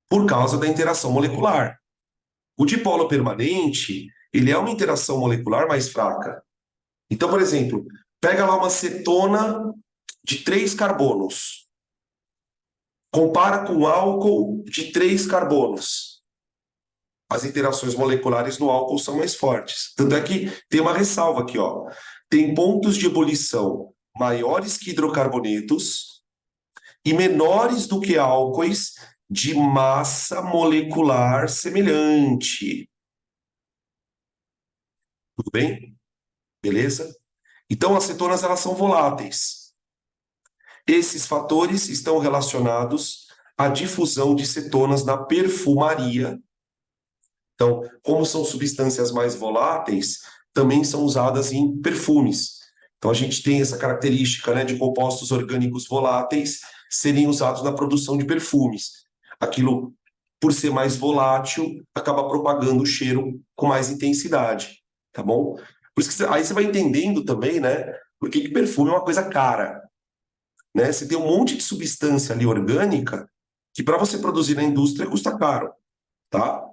por causa da interação molecular. O dipolo permanente, ele é uma interação molecular mais fraca. Então, por exemplo, pega lá uma cetona de 3 carbonos, compara com álcool de 3 carbonos. As interações moleculares no álcool são mais fortes. Tanto é que tem uma ressalva aqui, ó. Tem pontos de ebulição maiores que hidrocarbonetos e menores do que álcoois de massa molecular semelhante. Tudo bem? Beleza? Então, as cetonas elas são voláteis. Esses fatores estão relacionados à difusão de cetonas na perfumaria. Então, como são substâncias mais voláteis, também são usadas em perfumes. Então, a gente tem essa característica, né, de compostos orgânicos voláteis serem usados na produção de perfumes. Aquilo, por ser mais volátil, acaba propagando o cheiro com mais intensidade, tá bom? Por isso que aí você vai entendendo também, né, por que perfume é uma coisa cara, né? Você tem um monte de substância ali orgânica que para você produzir na indústria custa caro, tá?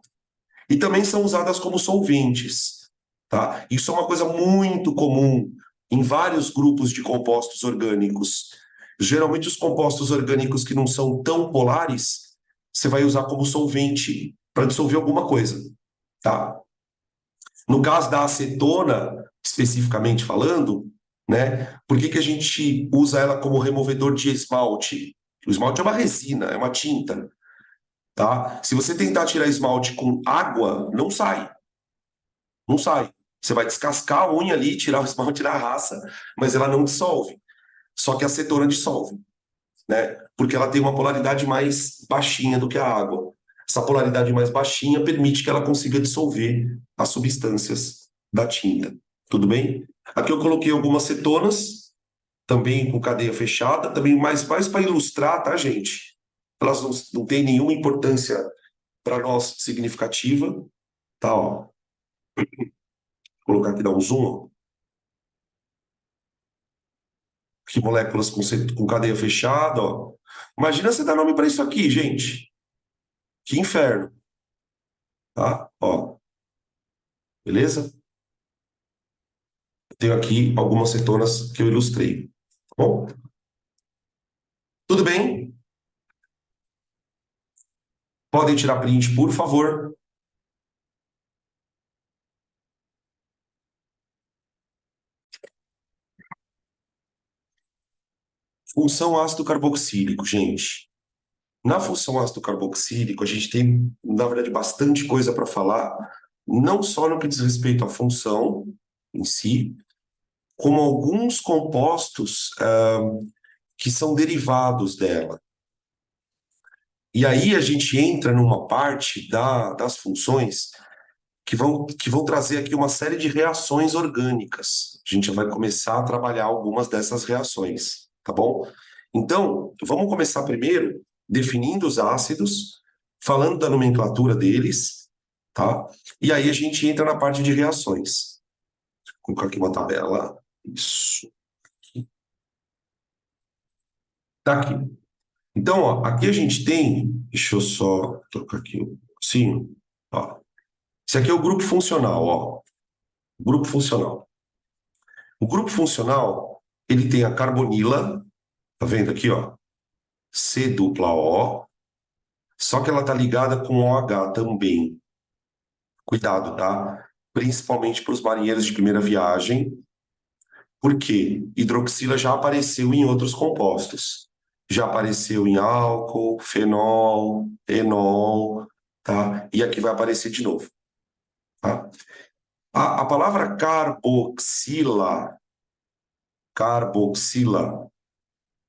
E também são usadas como solventes, tá? Isso é uma coisa muito comum em vários grupos de compostos orgânicos. Geralmente os compostos orgânicos que não são tão polares, você vai usar como solvente para dissolver alguma coisa, tá? No caso da acetona, especificamente falando, né? Por que que a gente usa ela como removedor de esmalte? O esmalte é uma resina, é uma tinta, tá? Se você tentar tirar esmalte com água, não sai, não sai. Você vai descascar a unha ali, tirar o esmalte da raça, mas ela não dissolve. Só que a acetona dissolve, né? Porque ela tem uma polaridade mais baixinha do que a água. Essa polaridade mais baixinha permite que ela consiga dissolver as substâncias da tinta. Tudo bem? Aqui eu coloquei algumas cetonas, também com cadeia fechada, também mais para ilustrar, tá, gente? Elas não têm nenhuma importância para nós significativa, tá? Ó. Vou colocar aqui, dar um zoom, ó. Aqui moléculas com cadeia fechada, ó. Imagina você dar nome para isso aqui, gente. Que inferno, tá? Ó, beleza? Eu tenho aqui algumas cetonas que eu ilustrei. Tá bom? Tudo bem? Podem tirar print, por favor. Função ácido carboxílico, gente. Na função ácido carboxílico, a gente tem, na verdade, bastante coisa para falar, não só no que diz respeito à função em si, como alguns compostos que são derivados dela. E aí a gente entra numa parte das funções que vão trazer aqui uma série de reações orgânicas. A gente já vai começar a trabalhar algumas dessas reações, tá bom? Então, vamos começar primeiro definindo os ácidos, falando da nomenclatura deles, tá? E aí a gente entra na parte de reações. Vou colocar aqui uma tabela. Isso. Tá aqui. Então, ó, aqui a gente tem, deixa eu só trocar aqui um pouquinho, ó. Esse aqui é o grupo funcional, ó. Grupo funcional. O grupo funcional, ele tem a carbonila, tá vendo aqui, ó? C dupla O, só que ela tá ligada com OH também. Cuidado, tá? Principalmente para os marinheiros de primeira viagem, porque hidroxila já apareceu em outros compostos. Já apareceu em álcool, fenol, enol, tá? E aqui vai aparecer de novo, tá? A palavra carboxila,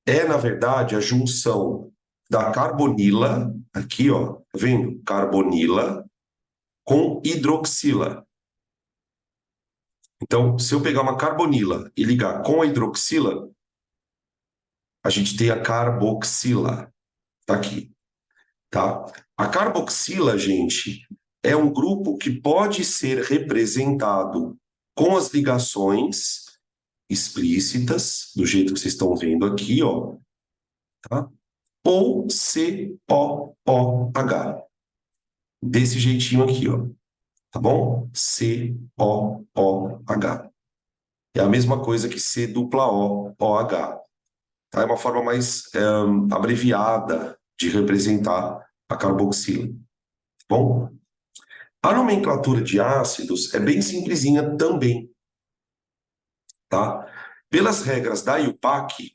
é, na verdade, a junção da carbonila, aqui, ó, tá vendo? Carbonila com hidroxila. Então, se eu pegar uma carbonila e ligar com a hidroxila, a gente tem a carboxila, tá aqui, tá? A carboxila, gente, é um grupo que pode ser representado com as ligações explícitas, do jeito que vocês estão vendo aqui, ó, tá? Ou COOH, desse jeitinho aqui, ó, tá bom? COOH. É a mesma coisa que C dupla O, OH. Tá? É uma forma mais abreviada de representar a carboxila. Tá bom? A nomenclatura de ácidos é bem simplesinha também, tá? Pelas regras da IUPAC,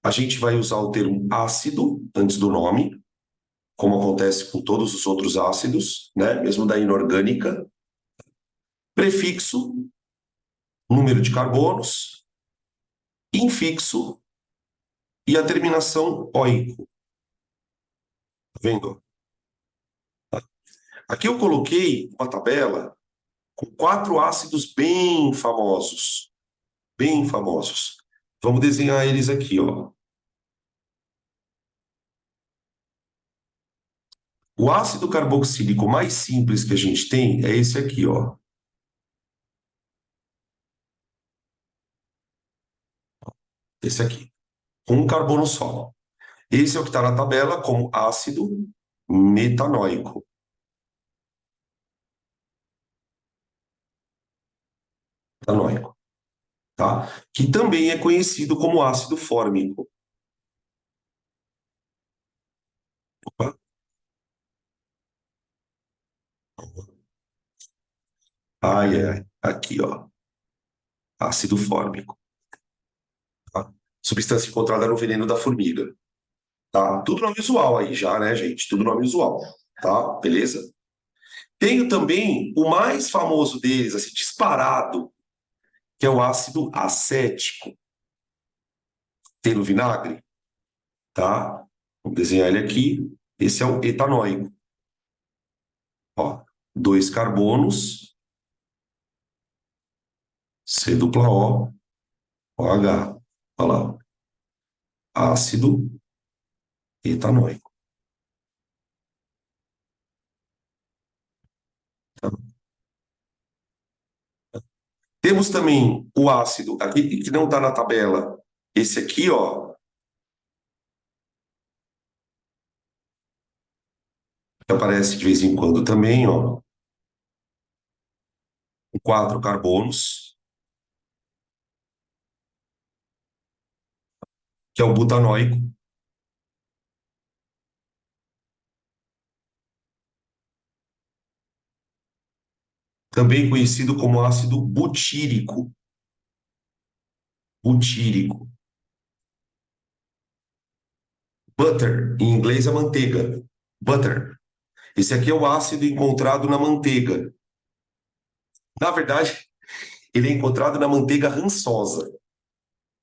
a gente vai usar o termo ácido antes do nome, como acontece com todos os outros ácidos, né? Mesmo da inorgânica. Prefixo, número de carbonos, infixo e a terminação oico. Tá vendo? Aqui eu coloquei uma tabela com 4 ácidos bem famosos. Bem famosos. Vamos desenhar eles aqui, ó. O ácido carboxílico mais simples que a gente tem é esse aqui, ó. Esse aqui. Com um carbono só. Esse é o que está na tabela como ácido metanoico. Metanoico, tá? Que também é conhecido como ácido fórmico. Opa. Ai, ai, aqui, ó. Ácido fórmico. Tá? Substância encontrada no veneno da formiga. Tá? Tudo nome usual aí já, né, gente? Tudo nome usual. Tá? Beleza? Tenho também o mais famoso deles, assim, disparado, que é o ácido acético. Tem no vinagre, tá? Vamos desenhar ele aqui. Esse é o etanóico. Ó, 2 carbonos, C dupla O, OH. Olha lá, ácido etanóico. Tá? Temos também o ácido, aqui que não está na tabela, esse aqui, ó, que aparece de vez em quando também, ó, com 4 carbonos, que é o butanóico, também conhecido como ácido butírico. Butírico. Butter, em inglês é manteiga. Butter. Esse aqui é o ácido encontrado na manteiga. Na verdade, ele é encontrado na manteiga rançosa.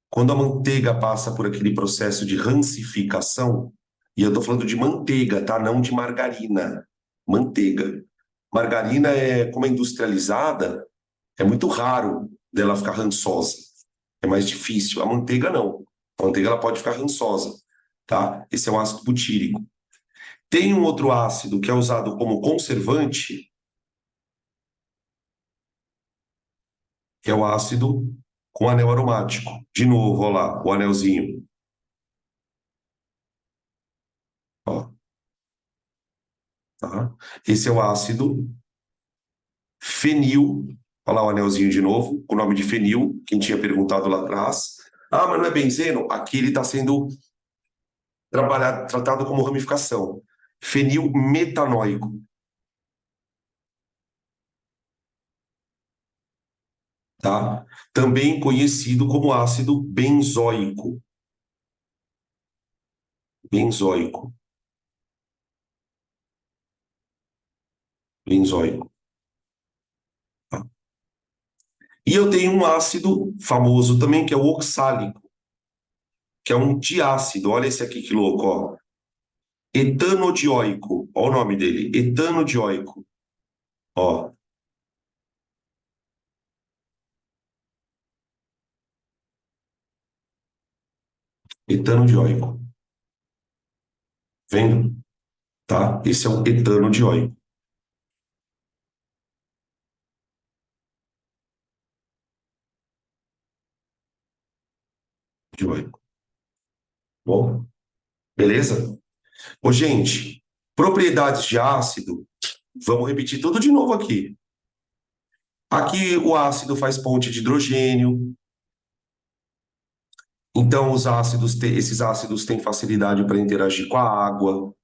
Quando a manteiga passa por aquele processo de rancificação, e eu estou falando de manteiga, tá? Não de margarina. Manteiga. Margarina como é industrializada, é muito raro dela ficar rançosa. É mais difícil. A manteiga não. A manteiga ela pode ficar rançosa, tá? Esse é o ácido butírico. Tem um outro ácido que é usado como conservante, que é o ácido com anel aromático. De novo, olha lá, o anelzinho. Ó, tá? Esse é o ácido fenil. Olha lá o anelzinho de novo, o nome de fenil, quem tinha perguntado lá atrás. Ah, mas não é benzeno? Aqui ele está sendo tratado como ramificação. Fenil metanóico, tá? Também conhecido como ácido benzoico. Benzoico, benzoico. Tá? E eu tenho um ácido famoso também, que é o oxálico, que é um diácido. Olha esse aqui que louco, ó. Etanodioico. Olha o nome dele, etanodioico. Ó, etanodioico. Vendo? Tá? Esse é o etanodioico. Dioico. Bom, beleza? Ô, gente, propriedades de ácido, vamos repetir tudo de novo aqui. Aqui o ácido faz ponte de hidrogênio, então esses ácidos têm facilidade para interagir com a água.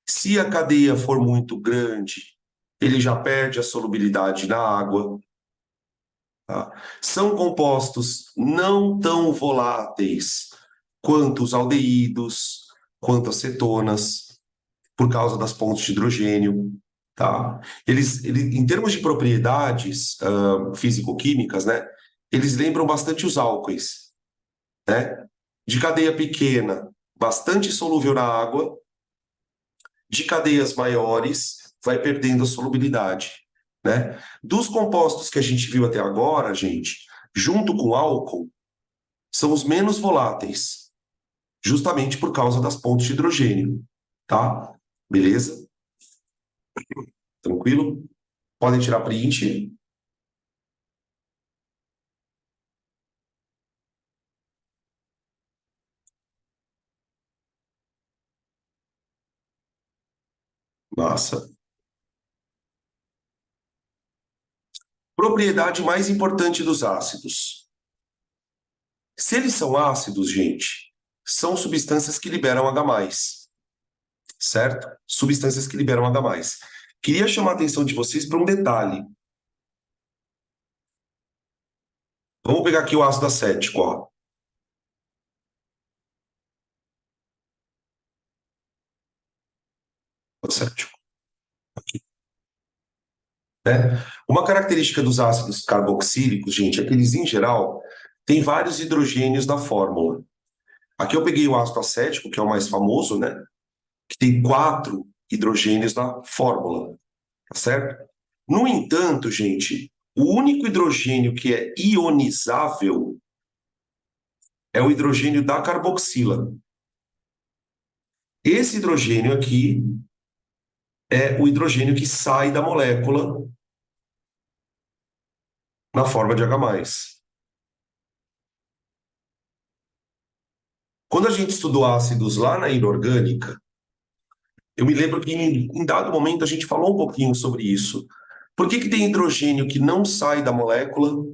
Se a cadeia for muito grande, ele já perde a solubilidade na água. Tá? São compostos não tão voláteis quanto os aldeídos, quanto as cetonas, por causa das pontes de hidrogênio. Tá? Em termos de propriedades físico-químicas, né, eles lembram bastante os álcoois. Né? De cadeia pequena, bastante solúvel na água, de cadeias maiores, vai perdendo a solubilidade. Né? Dos compostos que a gente viu até agora, gente, junto com o álcool, são os menos voláteis, justamente por causa das pontes de hidrogênio. Tá? Beleza? Tranquilo? Podem tirar print. Massa. Propriedade mais importante dos ácidos. Se eles são ácidos, gente, são substâncias que liberam H+, certo? Substâncias que liberam H+. Queria chamar a atenção de vocês para um detalhe. Vamos pegar aqui o ácido acético, ó. Acético. Né? Uma característica dos ácidos carboxílicos, gente, é que eles, em geral, têm vários hidrogênios na fórmula. Aqui eu peguei o ácido acético, que é o mais famoso, né? Que tem 4 hidrogênios na fórmula, tá certo? No entanto, gente, o único hidrogênio que é ionizável é o hidrogênio da carboxila. Esse hidrogênio aqui é o hidrogênio que sai da molécula na forma de H+. Quando a gente estudou ácidos lá na inorgânica, eu me lembro que em dado momento a gente falou um pouquinho sobre isso. Por que tem hidrogênio que não sai da molécula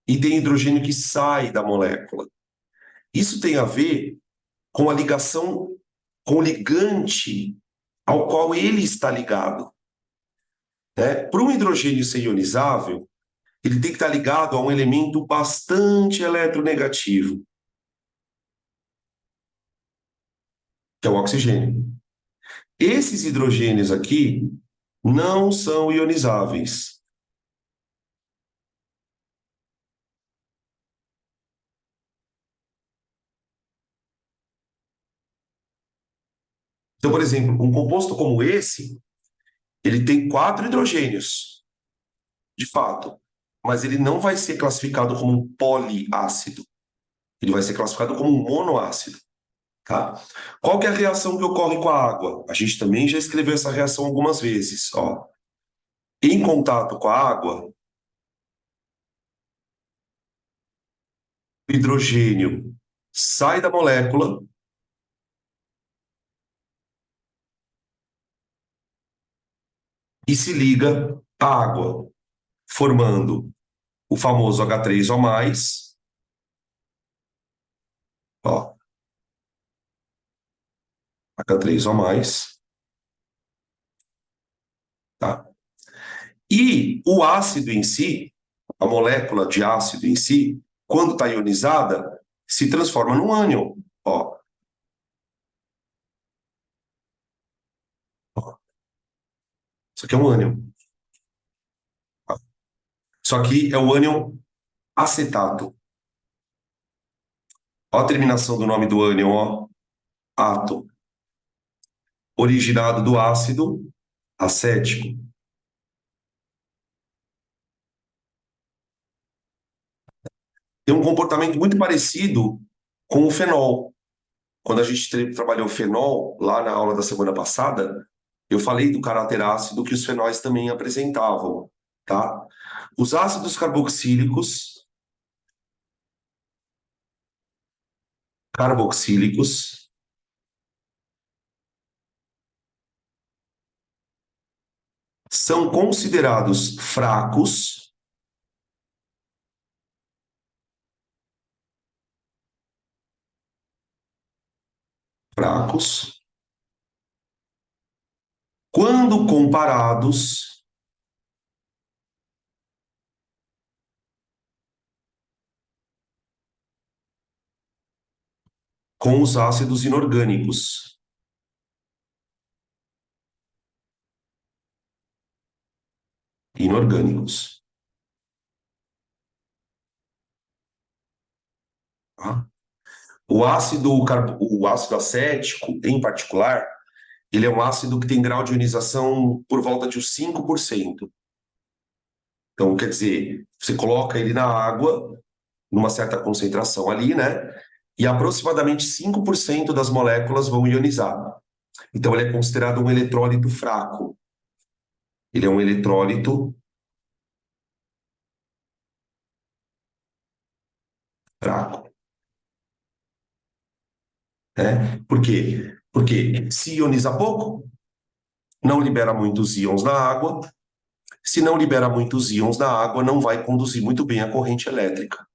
e tem hidrogênio que sai da molécula? Isso tem a ver com a ligação, com o ligante ao qual ele está ligado. Né? Para um hidrogênio ser ionizável, ele tem que estar ligado a um elemento bastante eletronegativo, que é o oxigênio. Esses hidrogênios aqui não são ionizáveis. Então, por exemplo, um composto como esse, ele tem 4 hidrogênios, de fato, mas ele não vai ser classificado como um poliácido. Ele vai ser classificado como um monoácido, tá? Qual que é a reação que ocorre com a água? A gente também já escreveu essa reação algumas vezes, ó. Em contato com a água, o hidrogênio sai da molécula e se liga à água, formando o famoso H3O+, ó, H3O+, tá? E o ácido em si, a molécula de ácido em si, quando está ionizada, se transforma num ânion, ó. Isso aqui é um ânion. Isso aqui é o ânion acetato. Ó a terminação do nome do ânion, ó. Ato. Originado do ácido acético. Tem um comportamento muito parecido com o fenol. Quando a gente trabalhou fenol, lá na aula da semana passada, eu falei do caráter ácido que os fenóis também apresentavam, tá? Os ácidos carboxílicos são considerados fracos, quando comparados com os ácidos inorgânicos. Inorgânicos. Tá? O ácido acético, em particular, ele é um ácido que tem grau de ionização por volta de uns 5%. Então, quer dizer, você coloca ele na água, numa certa concentração ali, né? E aproximadamente 5% das moléculas vão ionizar. Então, ele é considerado um eletrólito fraco. Ele é um eletrólito fraco, né? Por quê? Porque se ioniza pouco, não libera muitos íons na água. Se não libera muitos íons na água, não vai conduzir muito bem a corrente elétrica,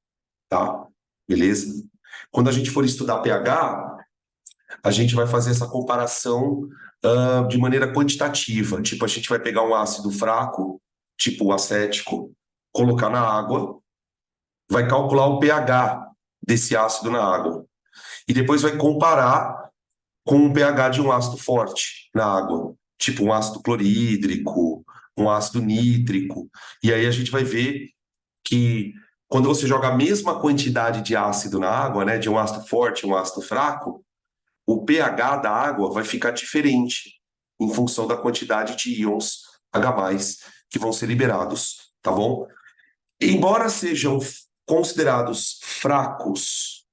tá? Beleza? Quando a gente for estudar pH, a gente vai fazer essa comparação de maneira quantitativa. Tipo, a gente vai pegar um ácido fraco, tipo o acético, colocar na água, vai calcular o pH desse ácido na água. E depois vai comparar com o pH de um ácido forte na água, tipo um ácido clorídrico, um ácido nítrico. E aí a gente vai ver que quando você joga a mesma quantidade de ácido na água, né, de um ácido forte e um ácido fraco, o pH da água vai ficar diferente em função da quantidade de íons H+, que vão ser liberados, tá bom? Embora sejam considerados fracos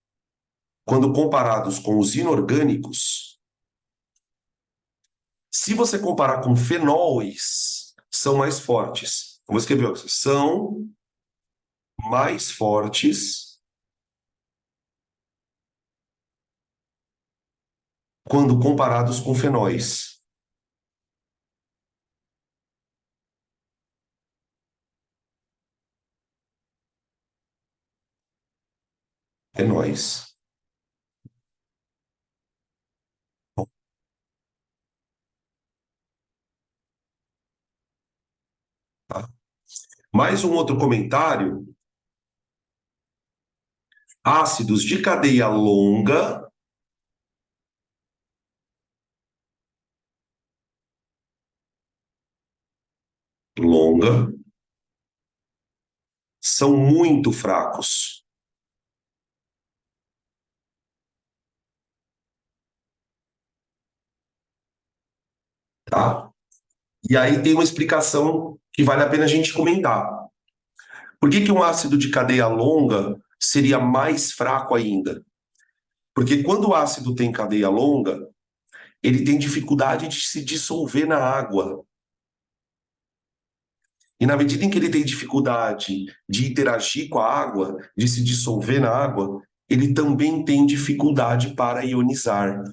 quando comparados com os inorgânicos, se você comparar com fenóis, são mais fortes. Eu vou escrever, são mais fortes quando comparados com fenóis. Fenóis. Tá? Mais um outro comentário. Ácidos de cadeia longa longa são muito fracos. Tá? E aí tem uma explicação que vale a pena a gente comentar. Por que que um ácido de cadeia longa seria mais fraco ainda? Porque quando o ácido tem cadeia longa, ele tem dificuldade de se dissolver na água. E na medida em que ele tem dificuldade de interagir com a água, de se dissolver na água, ele também tem dificuldade para ionizar,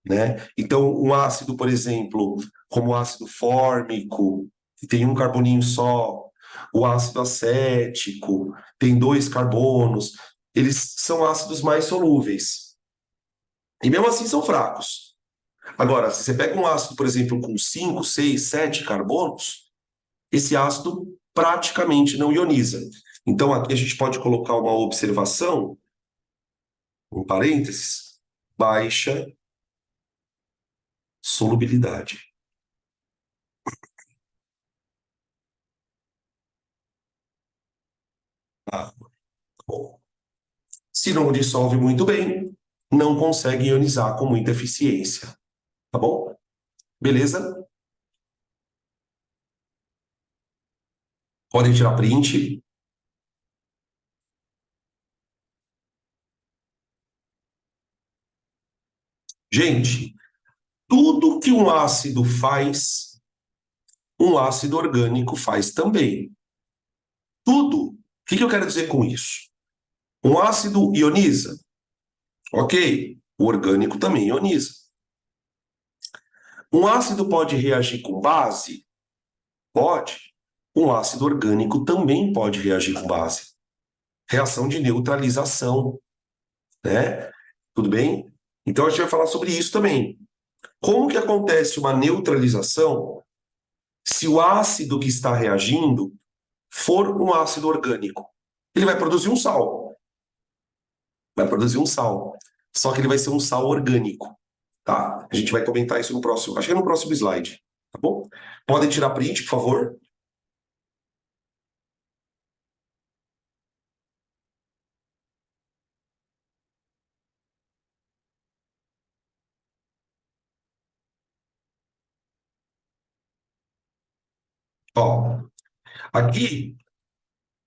né? Então, um ácido, por exemplo, como o ácido fórmico, que tem um carboninho só, o ácido acético, tem dois carbonos, eles são ácidos mais solúveis. E mesmo assim são fracos. Agora, se você pega um ácido, por exemplo, com 5, 6, 7 carbonos, esse ácido praticamente não ioniza. Então, aqui a gente pode colocar uma observação, em parênteses, baixa solubilidade. Ah, bom. Se não dissolve muito bem, não consegue ionizar com muita eficiência. Tá bom? Beleza? Podem tirar print. Gente, tudo que um ácido faz, um ácido orgânico faz também. Tudo. O que eu quero dizer com isso? Um ácido ioniza? Ok. O orgânico também ioniza. Um ácido pode reagir com base? Pode. Um ácido orgânico também pode reagir com base. Reação de neutralização, né? Tudo bem? Então a gente vai falar sobre isso também. Como que acontece uma neutralização se o ácido que está reagindo for um ácido orgânico? Ele vai produzir um sal. Vai produzir um sal. Só que ele vai ser um sal orgânico, tá? A gente vai comentar isso no próximo, acho que é no próximo slide, tá bom? Podem tirar print, por favor? Ó, aqui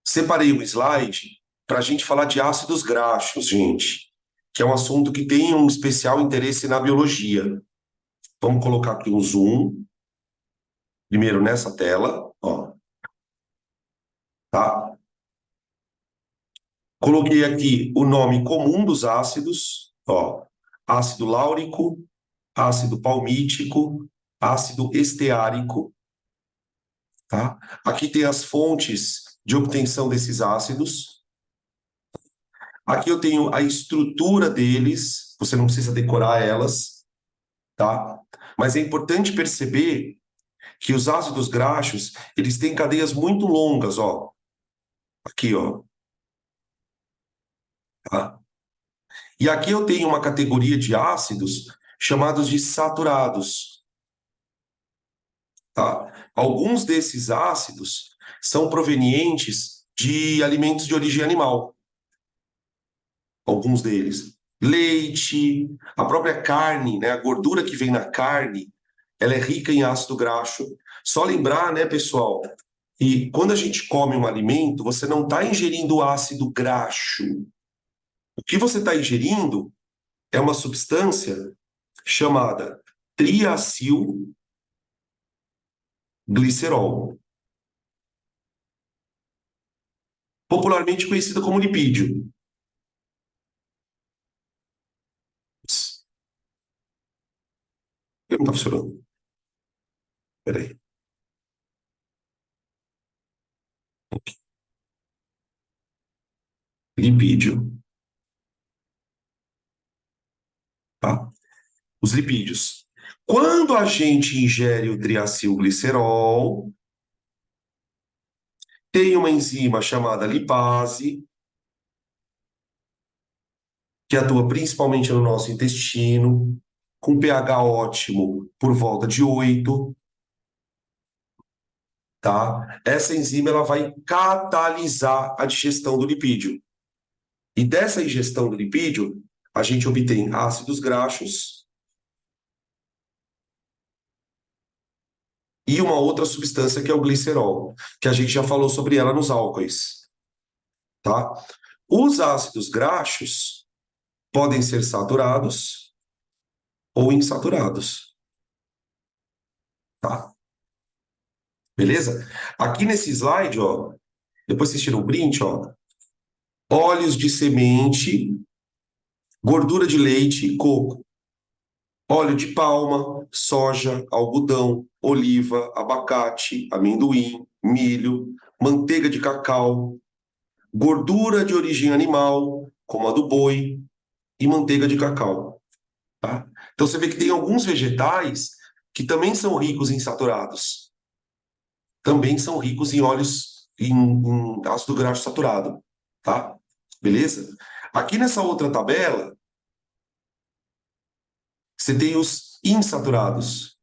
separei um slide para a gente falar de ácidos graxos, gente, que é um assunto que tem um especial interesse na biologia. Vamos colocar aqui um zoom, primeiro nessa tela, ó, tá? Coloquei aqui o nome comum dos ácidos, ó, ácido láurico, ácido palmítico, ácido esteárico, tá? Aqui tem as fontes de obtenção desses ácidos. Aqui eu tenho a estrutura deles, você não precisa decorar elas, tá? Mas é importante perceber que os ácidos graxos, eles têm cadeias muito longas, ó. Aqui, ó. Tá? E aqui eu tenho uma categoria de ácidos chamados de saturados, tá? Alguns desses ácidos são provenientes de alimentos de origem animal. Alguns deles. Leite, a própria carne, né? A gordura que vem na carne, ela é rica em ácido graxo. Só lembrar, né, pessoal, que quando a gente come um alimento, você não está ingerindo ácido graxo. O que você está ingerindo é uma substância chamada triacilglicerol, popularmente conhecida como lipídio. Não está funcionando. Peraí. Lipídio, tá? Os lipídios. Quando a gente ingere o triacilglicerol, tem uma enzima chamada lipase, que atua principalmente no nosso intestino, com pH ótimo por volta de 8. tá? Essa enzima ela vai catalisar a digestão do lipídio. E dessa ingestão do lipídio, a gente obtém ácidos graxos e uma outra substância que é o glicerol, que a gente já falou sobre ela nos álcoois, tá? Os ácidos graxos podem ser saturados ou insaturados, tá? Beleza? Aqui nesse slide, ó, depois vocês tiram o print, ó, óleos de semente, gordura de leite e coco, óleo de palma, soja, algodão, oliva, abacate, amendoim, milho, manteiga de cacau, gordura de origem animal, como a do boi, e manteiga de cacau, tá? Então você vê que tem alguns vegetais que também são ricos em saturados, também são ricos em óleos, em ácido graxo saturado, tá? Beleza? Aqui nessa outra tabela, você tem os insaturados,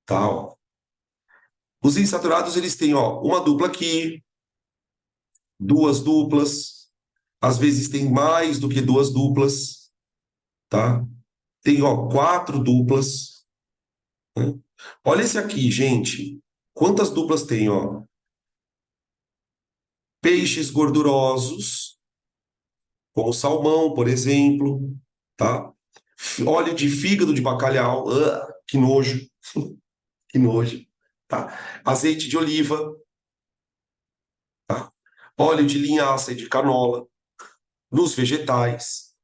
tá? Ó. Os insaturados, eles têm, ó, uma dupla aqui, duas duplas, às vezes tem mais do que duas duplas, tá? Tem, ó, quatro duplas, né? Olha esse aqui, gente. Quantas duplas tem, ó? Peixes gordurosos, como salmão, por exemplo, tá? Óleo de fígado de bacalhau, que nojo, que nojo, tá? Azeite de oliva, tá? Óleo de linhaça e de canola. Nos vegetais,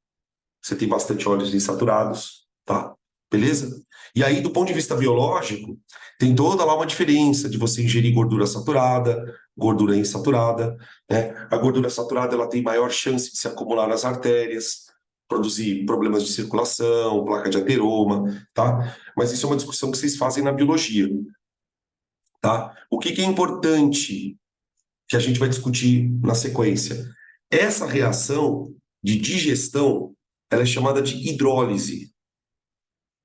você tem bastante óleos insaturados, tá? Beleza? E aí, do ponto de vista biológico, tem toda lá uma diferença de você ingerir gordura saturada, gordura insaturada, né? A gordura saturada ela tem maior chance de se acumular nas artérias, produzir problemas de circulação, placa de ateroma, tá? Mas isso é uma discussão que vocês fazem na biologia, tá? O que é importante que a gente vai discutir na sequência? Essa reação de digestão, ela é chamada de hidrólise.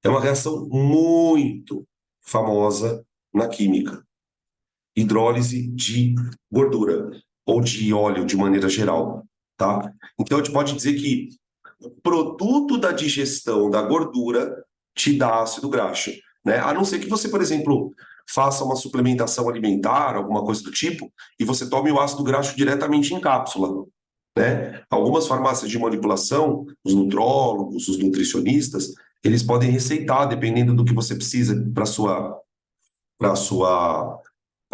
É uma reação muito famosa na química. Hidrólise de gordura ou de óleo de maneira geral, tá? Então a gente pode dizer que o produto da digestão da gordura te dá ácido graxo, né? A não ser que você, por exemplo, faça uma suplementação alimentar, alguma coisa do tipo, e você tome o ácido graxo diretamente em cápsula, né? Algumas farmácias de manipulação, os nutrólogos, os nutricionistas, eles podem receitar, dependendo do que você precisa para sua para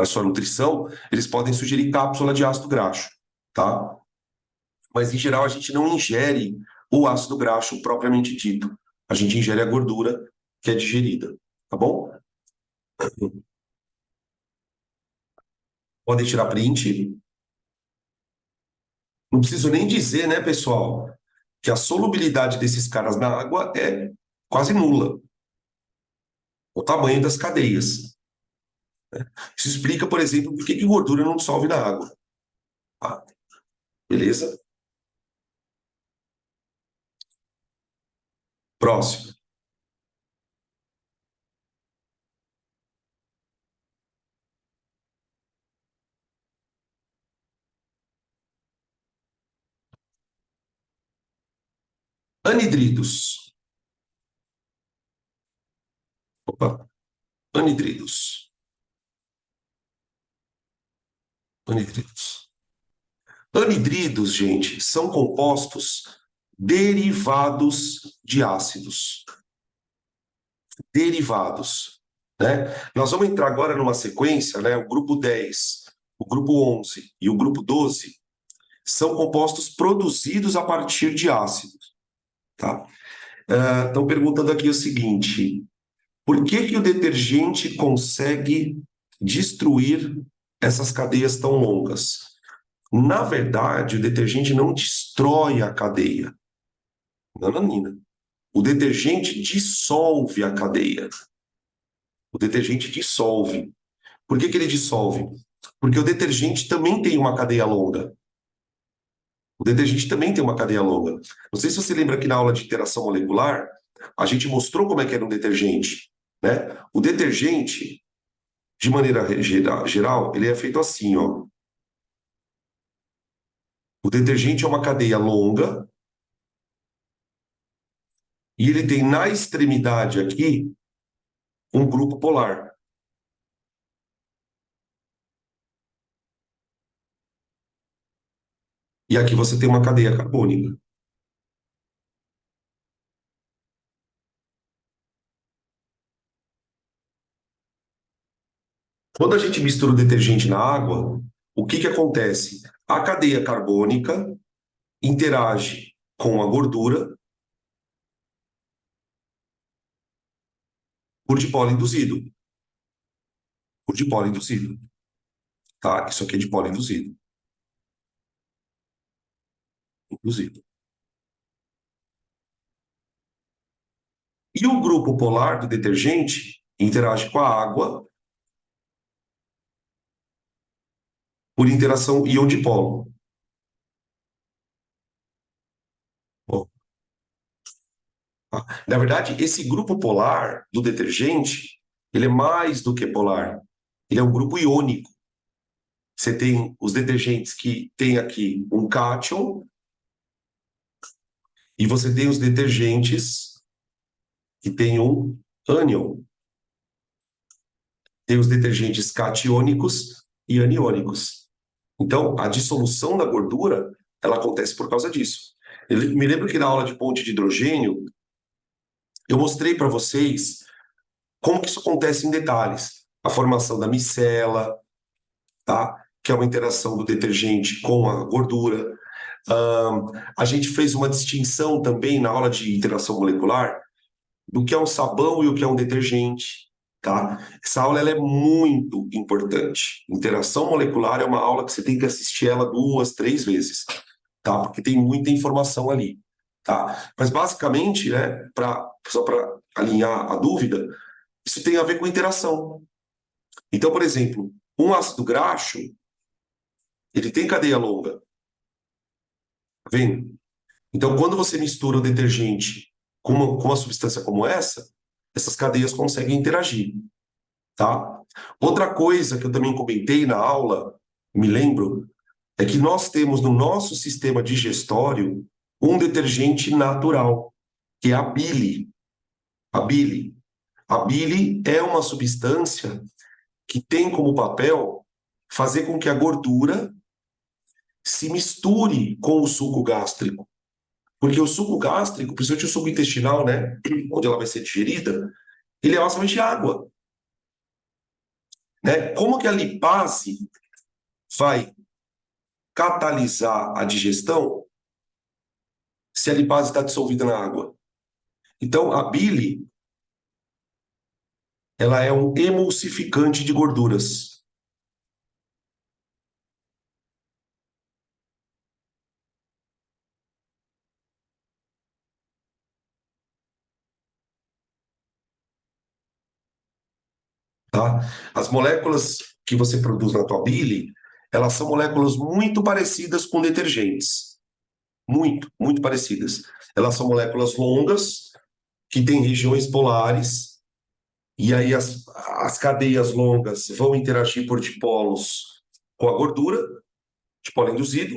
sua nutrição, eles podem sugerir cápsula de ácido graxo, tá? Mas em geral a gente não ingere o ácido graxo propriamente dito. A gente ingere a gordura que é digerida, tá bom? Podem tirar print. Não preciso nem dizer, né, pessoal, que a solubilidade desses caras na água é quase nula. O tamanho das cadeias. Isso explica, por exemplo, por que gordura não dissolve na água. Tá? Beleza? Próximo. Anidridos. Opa. Anidridos. Anidridos. Anidridos, gente, são compostos derivados de ácidos. Derivados, né? Nós vamos entrar agora numa sequência, né? O grupo 10, o grupo 11 e o grupo 12 são compostos produzidos a partir de ácidos, tá? Estão perguntando aqui o seguinte: por que o detergente consegue destruir essas cadeias tão longas? Na verdade, o detergente não destrói a cadeia. Nananina. O detergente dissolve a cadeia. O detergente dissolve. Por que ele dissolve? Porque o detergente também tem uma cadeia longa. O detergente também tem uma cadeia longa. Não sei se você lembra que na aula de interação molecular, a gente mostrou como é que era um detergente, né? O detergente, de maneira geral, ele é feito assim, ó. O detergente é uma cadeia longa e ele tem na extremidade aqui um grupo polar. E aqui você tem uma cadeia carbônica. Quando a gente mistura o detergente na água, o que que acontece? A cadeia carbônica interage com a gordura por dipolo induzido. Por dipolo induzido. Tá? Isso aqui é dipolo induzido. Induzido. E o grupo polar do detergente interage com a água por interação íon-dipolo. Bom, tá? Na verdade, esse grupo polar do detergente, ele é mais do que polar. Ele é um grupo iônico. Você tem os detergentes que tem aqui um cátion e você tem os detergentes que tem um ânion. Tem os detergentes catiônicos e aniônicos. Então, a dissolução da gordura, ela acontece por causa disso. Eu me lembro que na aula de ponte de hidrogênio, eu mostrei para vocês como que isso acontece em detalhes. A formação da micela, tá? Que é uma interação do detergente com a gordura. A gente fez uma distinção também na aula de interação molecular do que é um sabão e o que é um detergente, tá? Essa aula ela é muito importante. Interação molecular é uma aula que você tem que assistir ela 2, 3 vezes, tá? Porque tem muita informação ali, tá? Mas basicamente, né, só para alinhar a dúvida, isso tem a ver com interação. Então, por exemplo, um ácido graxo, ele tem cadeia longa, tá vendo? Então, quando você mistura o detergente com uma substância como essa, essas cadeias conseguem interagir, tá? Outra coisa que eu também comentei na aula, me lembro, é que nós temos no nosso sistema digestório um detergente natural, que é a bile. A bile. A bile é uma substância que tem como papel fazer com que a gordura se misture com o suco gástrico. Porque o suco gástrico, principalmente o suco intestinal, né, onde ela vai ser digerida, ele é basicamente água. Né? Como que a lipase vai catalisar a digestão se a lipase está dissolvida na água? Então, a bile, ela é um emulsificante de gorduras. Tá? As moléculas que você produz na tua bile, elas são moléculas muito parecidas com detergentes. Muito, muito parecidas. Elas são moléculas longas, que têm regiões polares, e aí as cadeias longas vão interagir por dipolos com a gordura, dipolo induzido,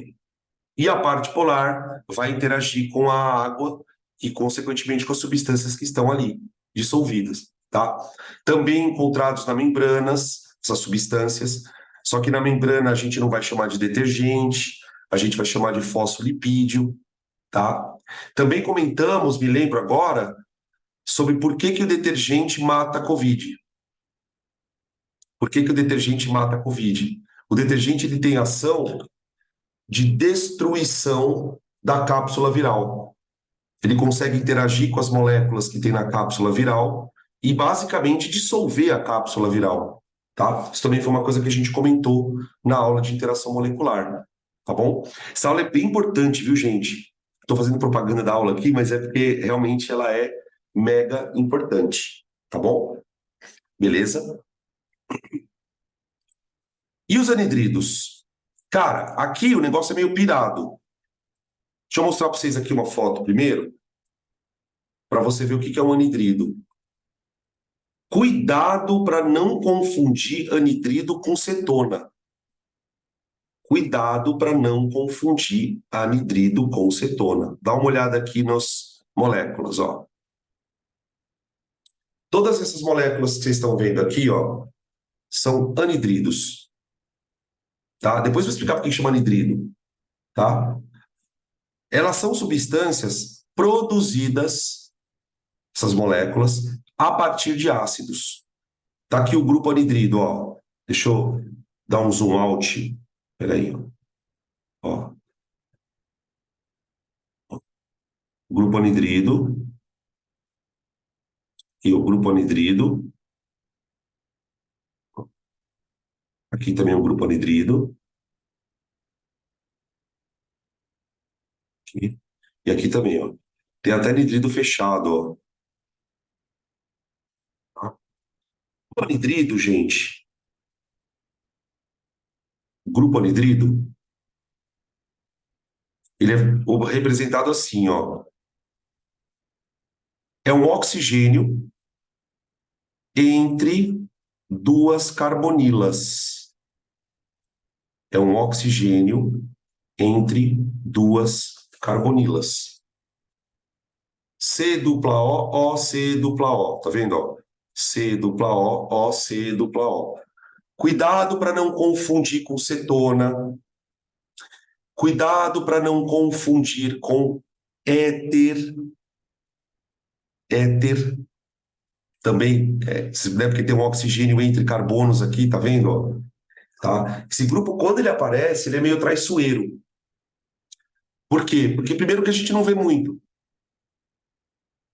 e a parte polar vai interagir com a água e, consequentemente, com as substâncias que estão ali dissolvidas, tá? Também encontrados na membranas, essas substâncias, só que na membrana a gente não vai chamar de detergente, a gente vai chamar de fosfolipídio, tá? Também comentamos, me lembro agora, sobre por que que o detergente mata a Covid. Por que que o detergente mata a Covid? O detergente ele tem ação de destruição da cápsula viral. Ele consegue interagir com as moléculas que tem na cápsula viral e basicamente dissolver a cápsula viral, tá? Isso também foi uma coisa que a gente comentou na aula de interação molecular, tá bom? Essa aula é bem importante, viu, gente? Estou fazendo propaganda da aula aqui, mas é porque realmente ela é mega importante, tá bom? Beleza? E os anidridos? Cara, aqui o negócio é meio pirado. Deixa eu mostrar para vocês aqui uma foto primeiro, para você ver o que é um anidrido. Cuidado para não confundir anidrido com cetona. Cuidado para não confundir anidrido com cetona. Dá uma olhada aqui nas moléculas, ó. Todas essas moléculas que vocês estão vendo aqui, ó, são anidridos, tá? Depois eu vou explicar por que chama anidrido, tá? Elas são substâncias produzidas, essas moléculas, a partir de ácidos. Tá aqui o grupo anidrido, ó. Deixa eu dar um zoom out. Peraí, ó. Grupo anidrido. E o grupo anidrido. Aqui também é um grupo anidrido. Aqui. E aqui também, ó. Tem até anidrido fechado, ó. Tá? O anidrido, gente. O grupo anidrido, ele é representado assim, ó. É um oxigênio entre duas carbonilas. É um oxigênio entre duas carbonilas. C dupla O, C dupla O. Tá vendo? Ó? C dupla O, C dupla O. Cuidado para não confundir com cetona. Cuidado para não confundir com éter. Éter também, né, porque tem um oxigênio entre carbonos aqui, tá vendo? Ó? Tá? Esse grupo, quando ele aparece, ele é meio traiçoeiro. Por quê? Porque primeiro que a gente não vê muito.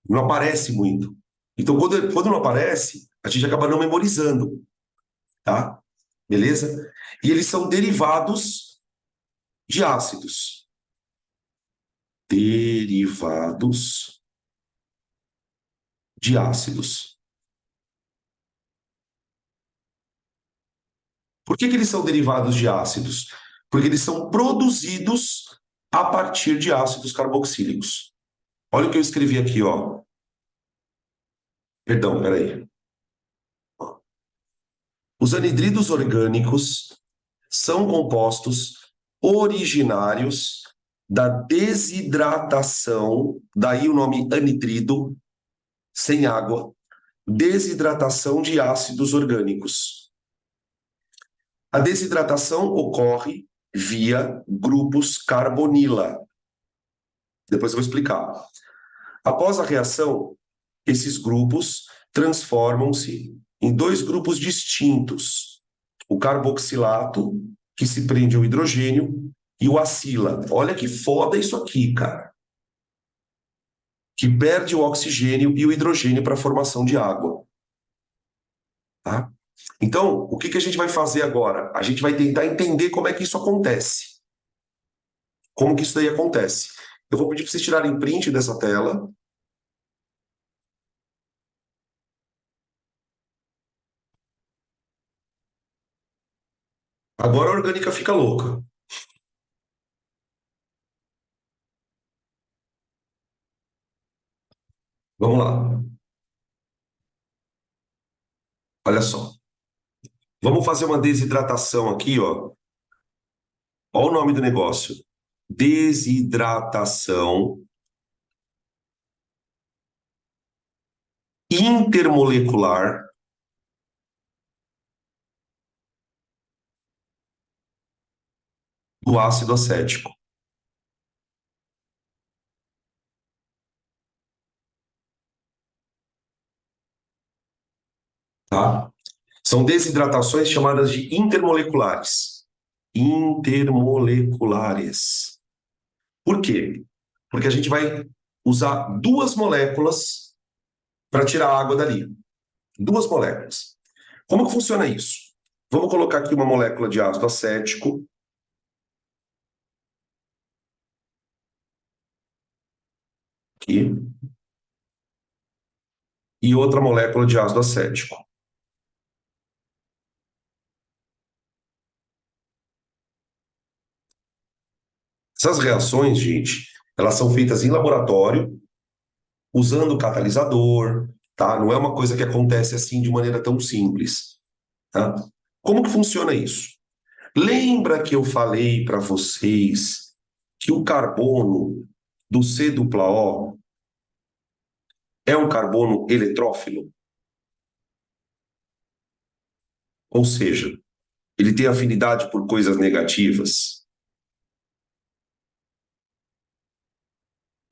Não aparece muito. Então, quando não aparece, a gente acaba não memorizando, tá? Beleza? E eles são derivados de ácidos. Derivados de ácidos. Por que eles são derivados de ácidos? Porque eles são produzidos a partir de ácidos carboxílicos. Olha o que eu escrevi aqui, ó. Perdão, peraí. Os anidridos orgânicos são compostos originários da desidratação, daí o nome anidrido, sem água, desidratação de ácidos orgânicos. A desidratação ocorre via grupos carbonila. Depois eu vou explicar. Após a reação, esses grupos transformam-se em dois grupos distintos. O carboxilato, que se prende ao hidrogênio, e o acila. Olha que foda isso aqui, cara. Que perde o oxigênio e o hidrogênio para a formação de água. Tá? Então, o que a gente vai fazer agora? A gente vai tentar entender como é que isso acontece. Como que isso daí acontece. Eu vou pedir para vocês tirarem print dessa tela. Agora a orgânica fica louca. Vamos lá. Olha só. Vamos fazer uma desidratação aqui, ó. Olha o nome do negócio. Desidratação intermolecular do ácido acético. Tá? São desidratações chamadas de intermoleculares. Intermoleculares. Por quê? Porque a gente vai usar duas moléculas para tirar a água dali. Duas moléculas. Como que funciona isso? Vamos colocar aqui uma molécula de ácido acético. Aqui. E outra molécula de ácido acético. Essas reações, gente, elas são feitas em laboratório, usando catalisador, tá? Não é uma coisa que acontece assim de maneira tão simples, tá? Como que funciona isso? Lembra que eu falei para vocês que o carbono do C-O é um carbono eletrófilo? Ou seja, ele tem afinidade por coisas negativas.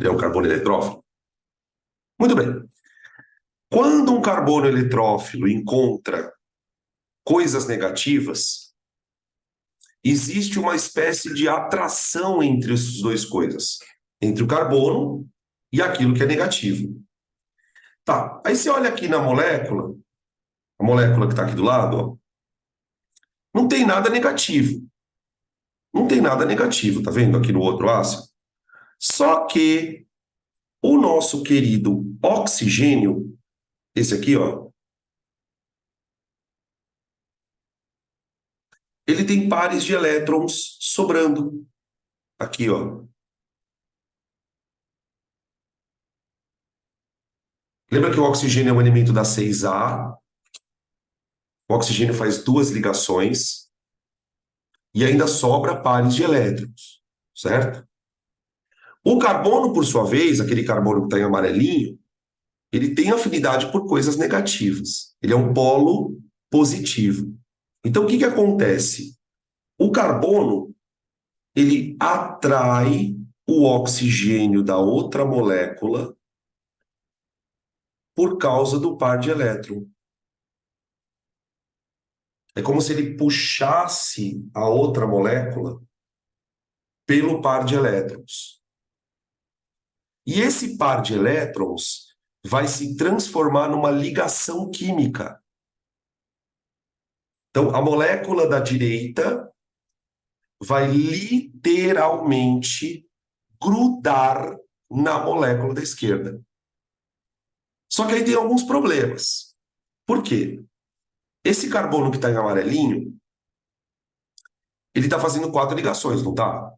Ele é um carbono eletrófilo? Muito bem. Quando um carbono eletrófilo encontra coisas negativas, existe uma espécie de atração entre essas duas coisas, entre o carbono e aquilo que é negativo. Tá, aí você olha aqui na molécula, a molécula que está aqui do lado, ó, não tem nada negativo. Não tem nada negativo, tá vendo aqui no outro ácido? Só que o nosso querido oxigênio, esse aqui, ó, ele tem pares de elétrons sobrando. Aqui, ó. Lembra que o oxigênio é um elemento da 6A? O oxigênio faz duas ligações e ainda sobra pares de elétrons, certo? O carbono, por sua vez, aquele carbono que está em amarelinho, ele tem afinidade por coisas negativas. Ele é um polo positivo. Então, o que que acontece? O carbono, ele atrai o oxigênio da outra molécula por causa do par de elétron. É como se ele puxasse a outra molécula pelo par de elétrons. E esse par de elétrons vai se transformar numa ligação química. Então, a molécula da direita vai literalmente grudar na molécula da esquerda. Só que aí tem alguns problemas. Por quê? Esse carbono que está em amarelinho, ele está fazendo 4 ligações, não está?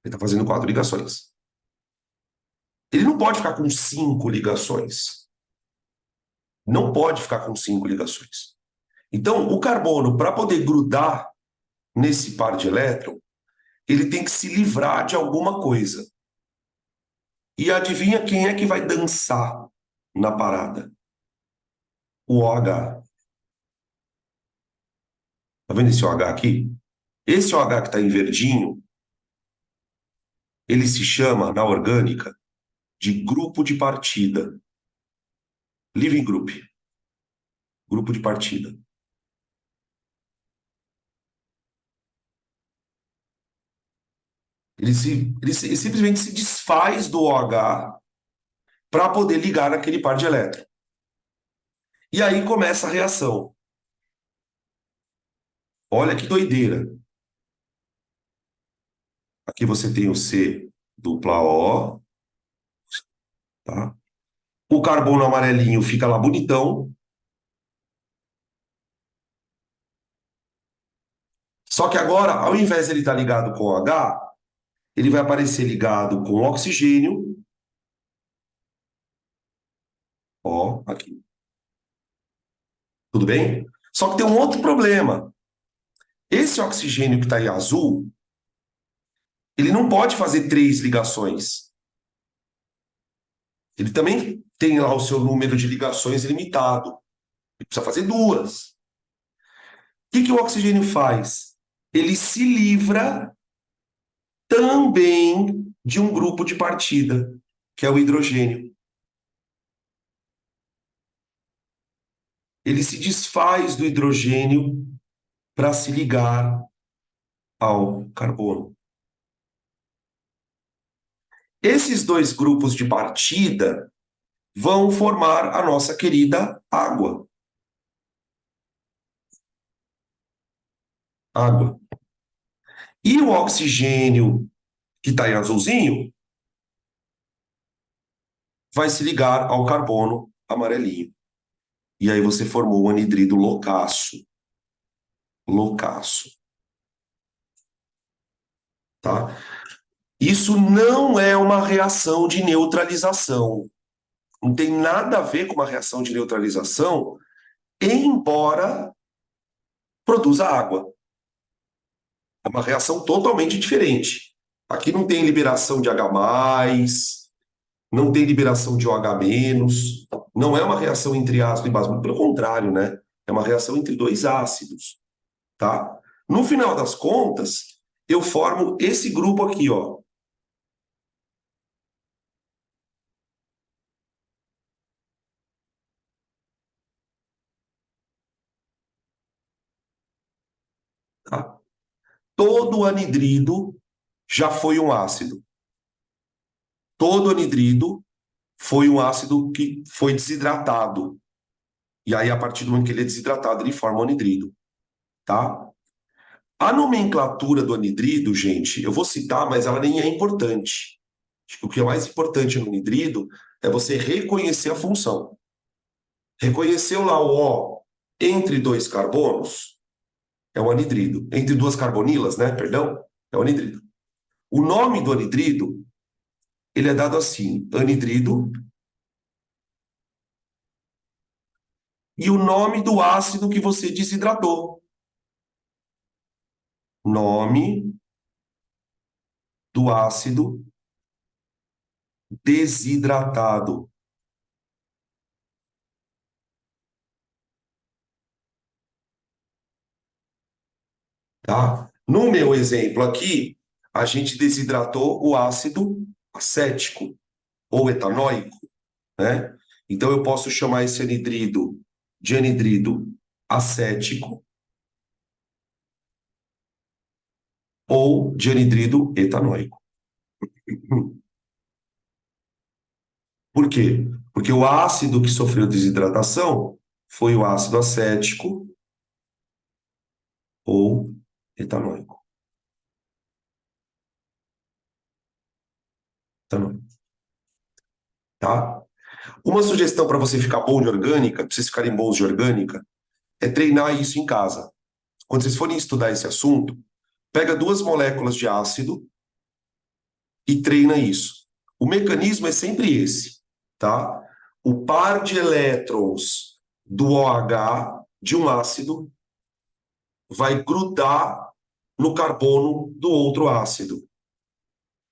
Ele está fazendo 4 ligações. Ele não pode ficar com 5 ligações. Não pode ficar com 5 ligações. Então, o carbono, para poder grudar nesse par de elétron, ele tem que se livrar de alguma coisa. E adivinha quem é que vai dançar na parada? O OH. Tá vendo esse OH aqui? Esse OH que está em verdinho, ele se chama, na orgânica, de grupo de partida. Leaving group. Grupo de partida. Ele simplesmente se desfaz do OH para poder ligar naquele par de elétrons. E aí começa a reação. Olha que doideira. Aqui você tem o C dupla O, tá? O carbono amarelinho fica lá bonitão. Só que agora, ao invés de ele estar ligado com o H, ele vai aparecer ligado com o oxigênio. Ó, aqui. Tudo bem? Só que tem um outro problema. Esse oxigênio que está em azul, ele não pode fazer 3 ligações. Ele também tem lá o seu número de ligações limitado. Ele precisa fazer 2. O que o oxigênio faz? Ele se livra também de um grupo de partida, que é o hidrogênio. Ele se desfaz do hidrogênio para se ligar ao carbono. Esses 2 grupos de partida vão formar a nossa querida água. Água. E o oxigênio que está em azulzinho vai se ligar ao carbono amarelinho. E aí você formou um anidrido loucaço. Loucaço. Tá? Isso não é uma reação de neutralização. Não tem nada a ver com uma reação de neutralização, embora produza água. É uma reação totalmente diferente. Aqui não tem liberação de H+, não tem liberação de OH-, não é uma reação entre ácido e base, muito pelo contrário, né? É uma reação entre dois ácidos, tá? No final das contas, eu formo esse grupo aqui, ó. Tá? Todo anidrido já foi um ácido. Todo anidrido foi um ácido que foi desidratado. E aí, a partir do momento que ele é desidratado, ele forma o anidrido, tá? A nomenclatura do anidrido, gente, eu vou citar, mas ela nem é importante. Acho que o que é mais importante no anidrido é você reconhecer a função. Reconheceu lá o O entre dois carbonos, é o anidrido. Entre duas carbonilas, né? Perdão, é o anidrido. O nome do anidrido, ele é dado assim, anidrido, e o nome do ácido que você desidratou. Nome do ácido desidratado. Tá? No meu exemplo aqui, a gente desidratou o ácido acético ou etanóico, né? Então eu posso chamar esse anidrido de anidrido acético ou de anidrido etanóico. Por quê? Porque o ácido que sofreu desidratação foi o ácido acético ou etanóico. Etanóico, tá? Uma sugestão para você ficar bom de orgânica, para vocês ficarem bons de orgânica, é treinar isso em casa. Quando vocês forem estudar esse assunto, pega duas moléculas de ácido e treina isso. O mecanismo é sempre esse, tá? O par de elétrons do OH de um ácido vai grudar no carbono do outro ácido.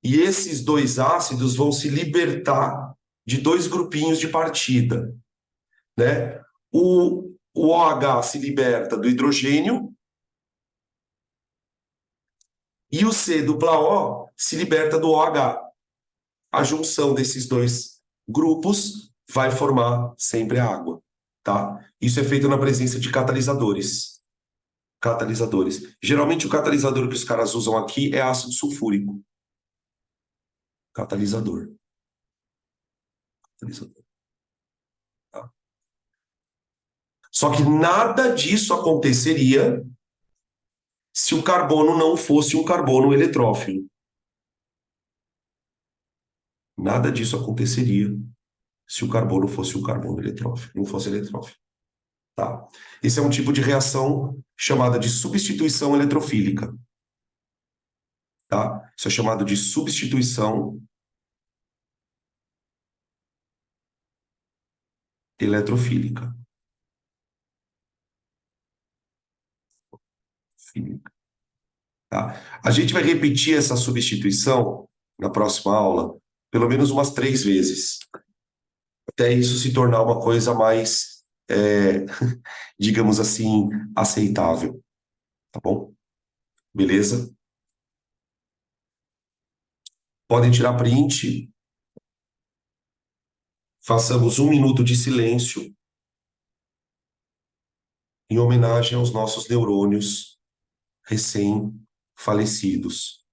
E esses dois ácidos vão se libertar de dois grupinhos de partida, né? O OH se liberta do hidrogênio e o C dupla O se liberta do OH. A junção desses dois grupos vai formar sempre a água, tá? Isso é feito na presença de catalisadores. Catalisadores. Geralmente o catalisador que os caras usam aqui é ácido sulfúrico. Catalisador. Catalisador. Tá? Só que nada disso aconteceria se o carbono não fosse um carbono eletrófilo. Nada disso aconteceria se o carbono fosse um carbono eletrófilo, não fosse eletrófilo. Tá? Esse é um tipo de reação chamada de substituição eletrofílica. Tá? Isso é chamado de substituição eletrofílica. Tá? A gente vai repetir essa substituição na próxima aula, pelo menos umas 3 vezes, até isso se tornar uma coisa mais, digamos assim, aceitável. Tá bom? Beleza? Podem tirar print. Façamos 1 minuto de silêncio em homenagem aos nossos neurônios recém-falecidos.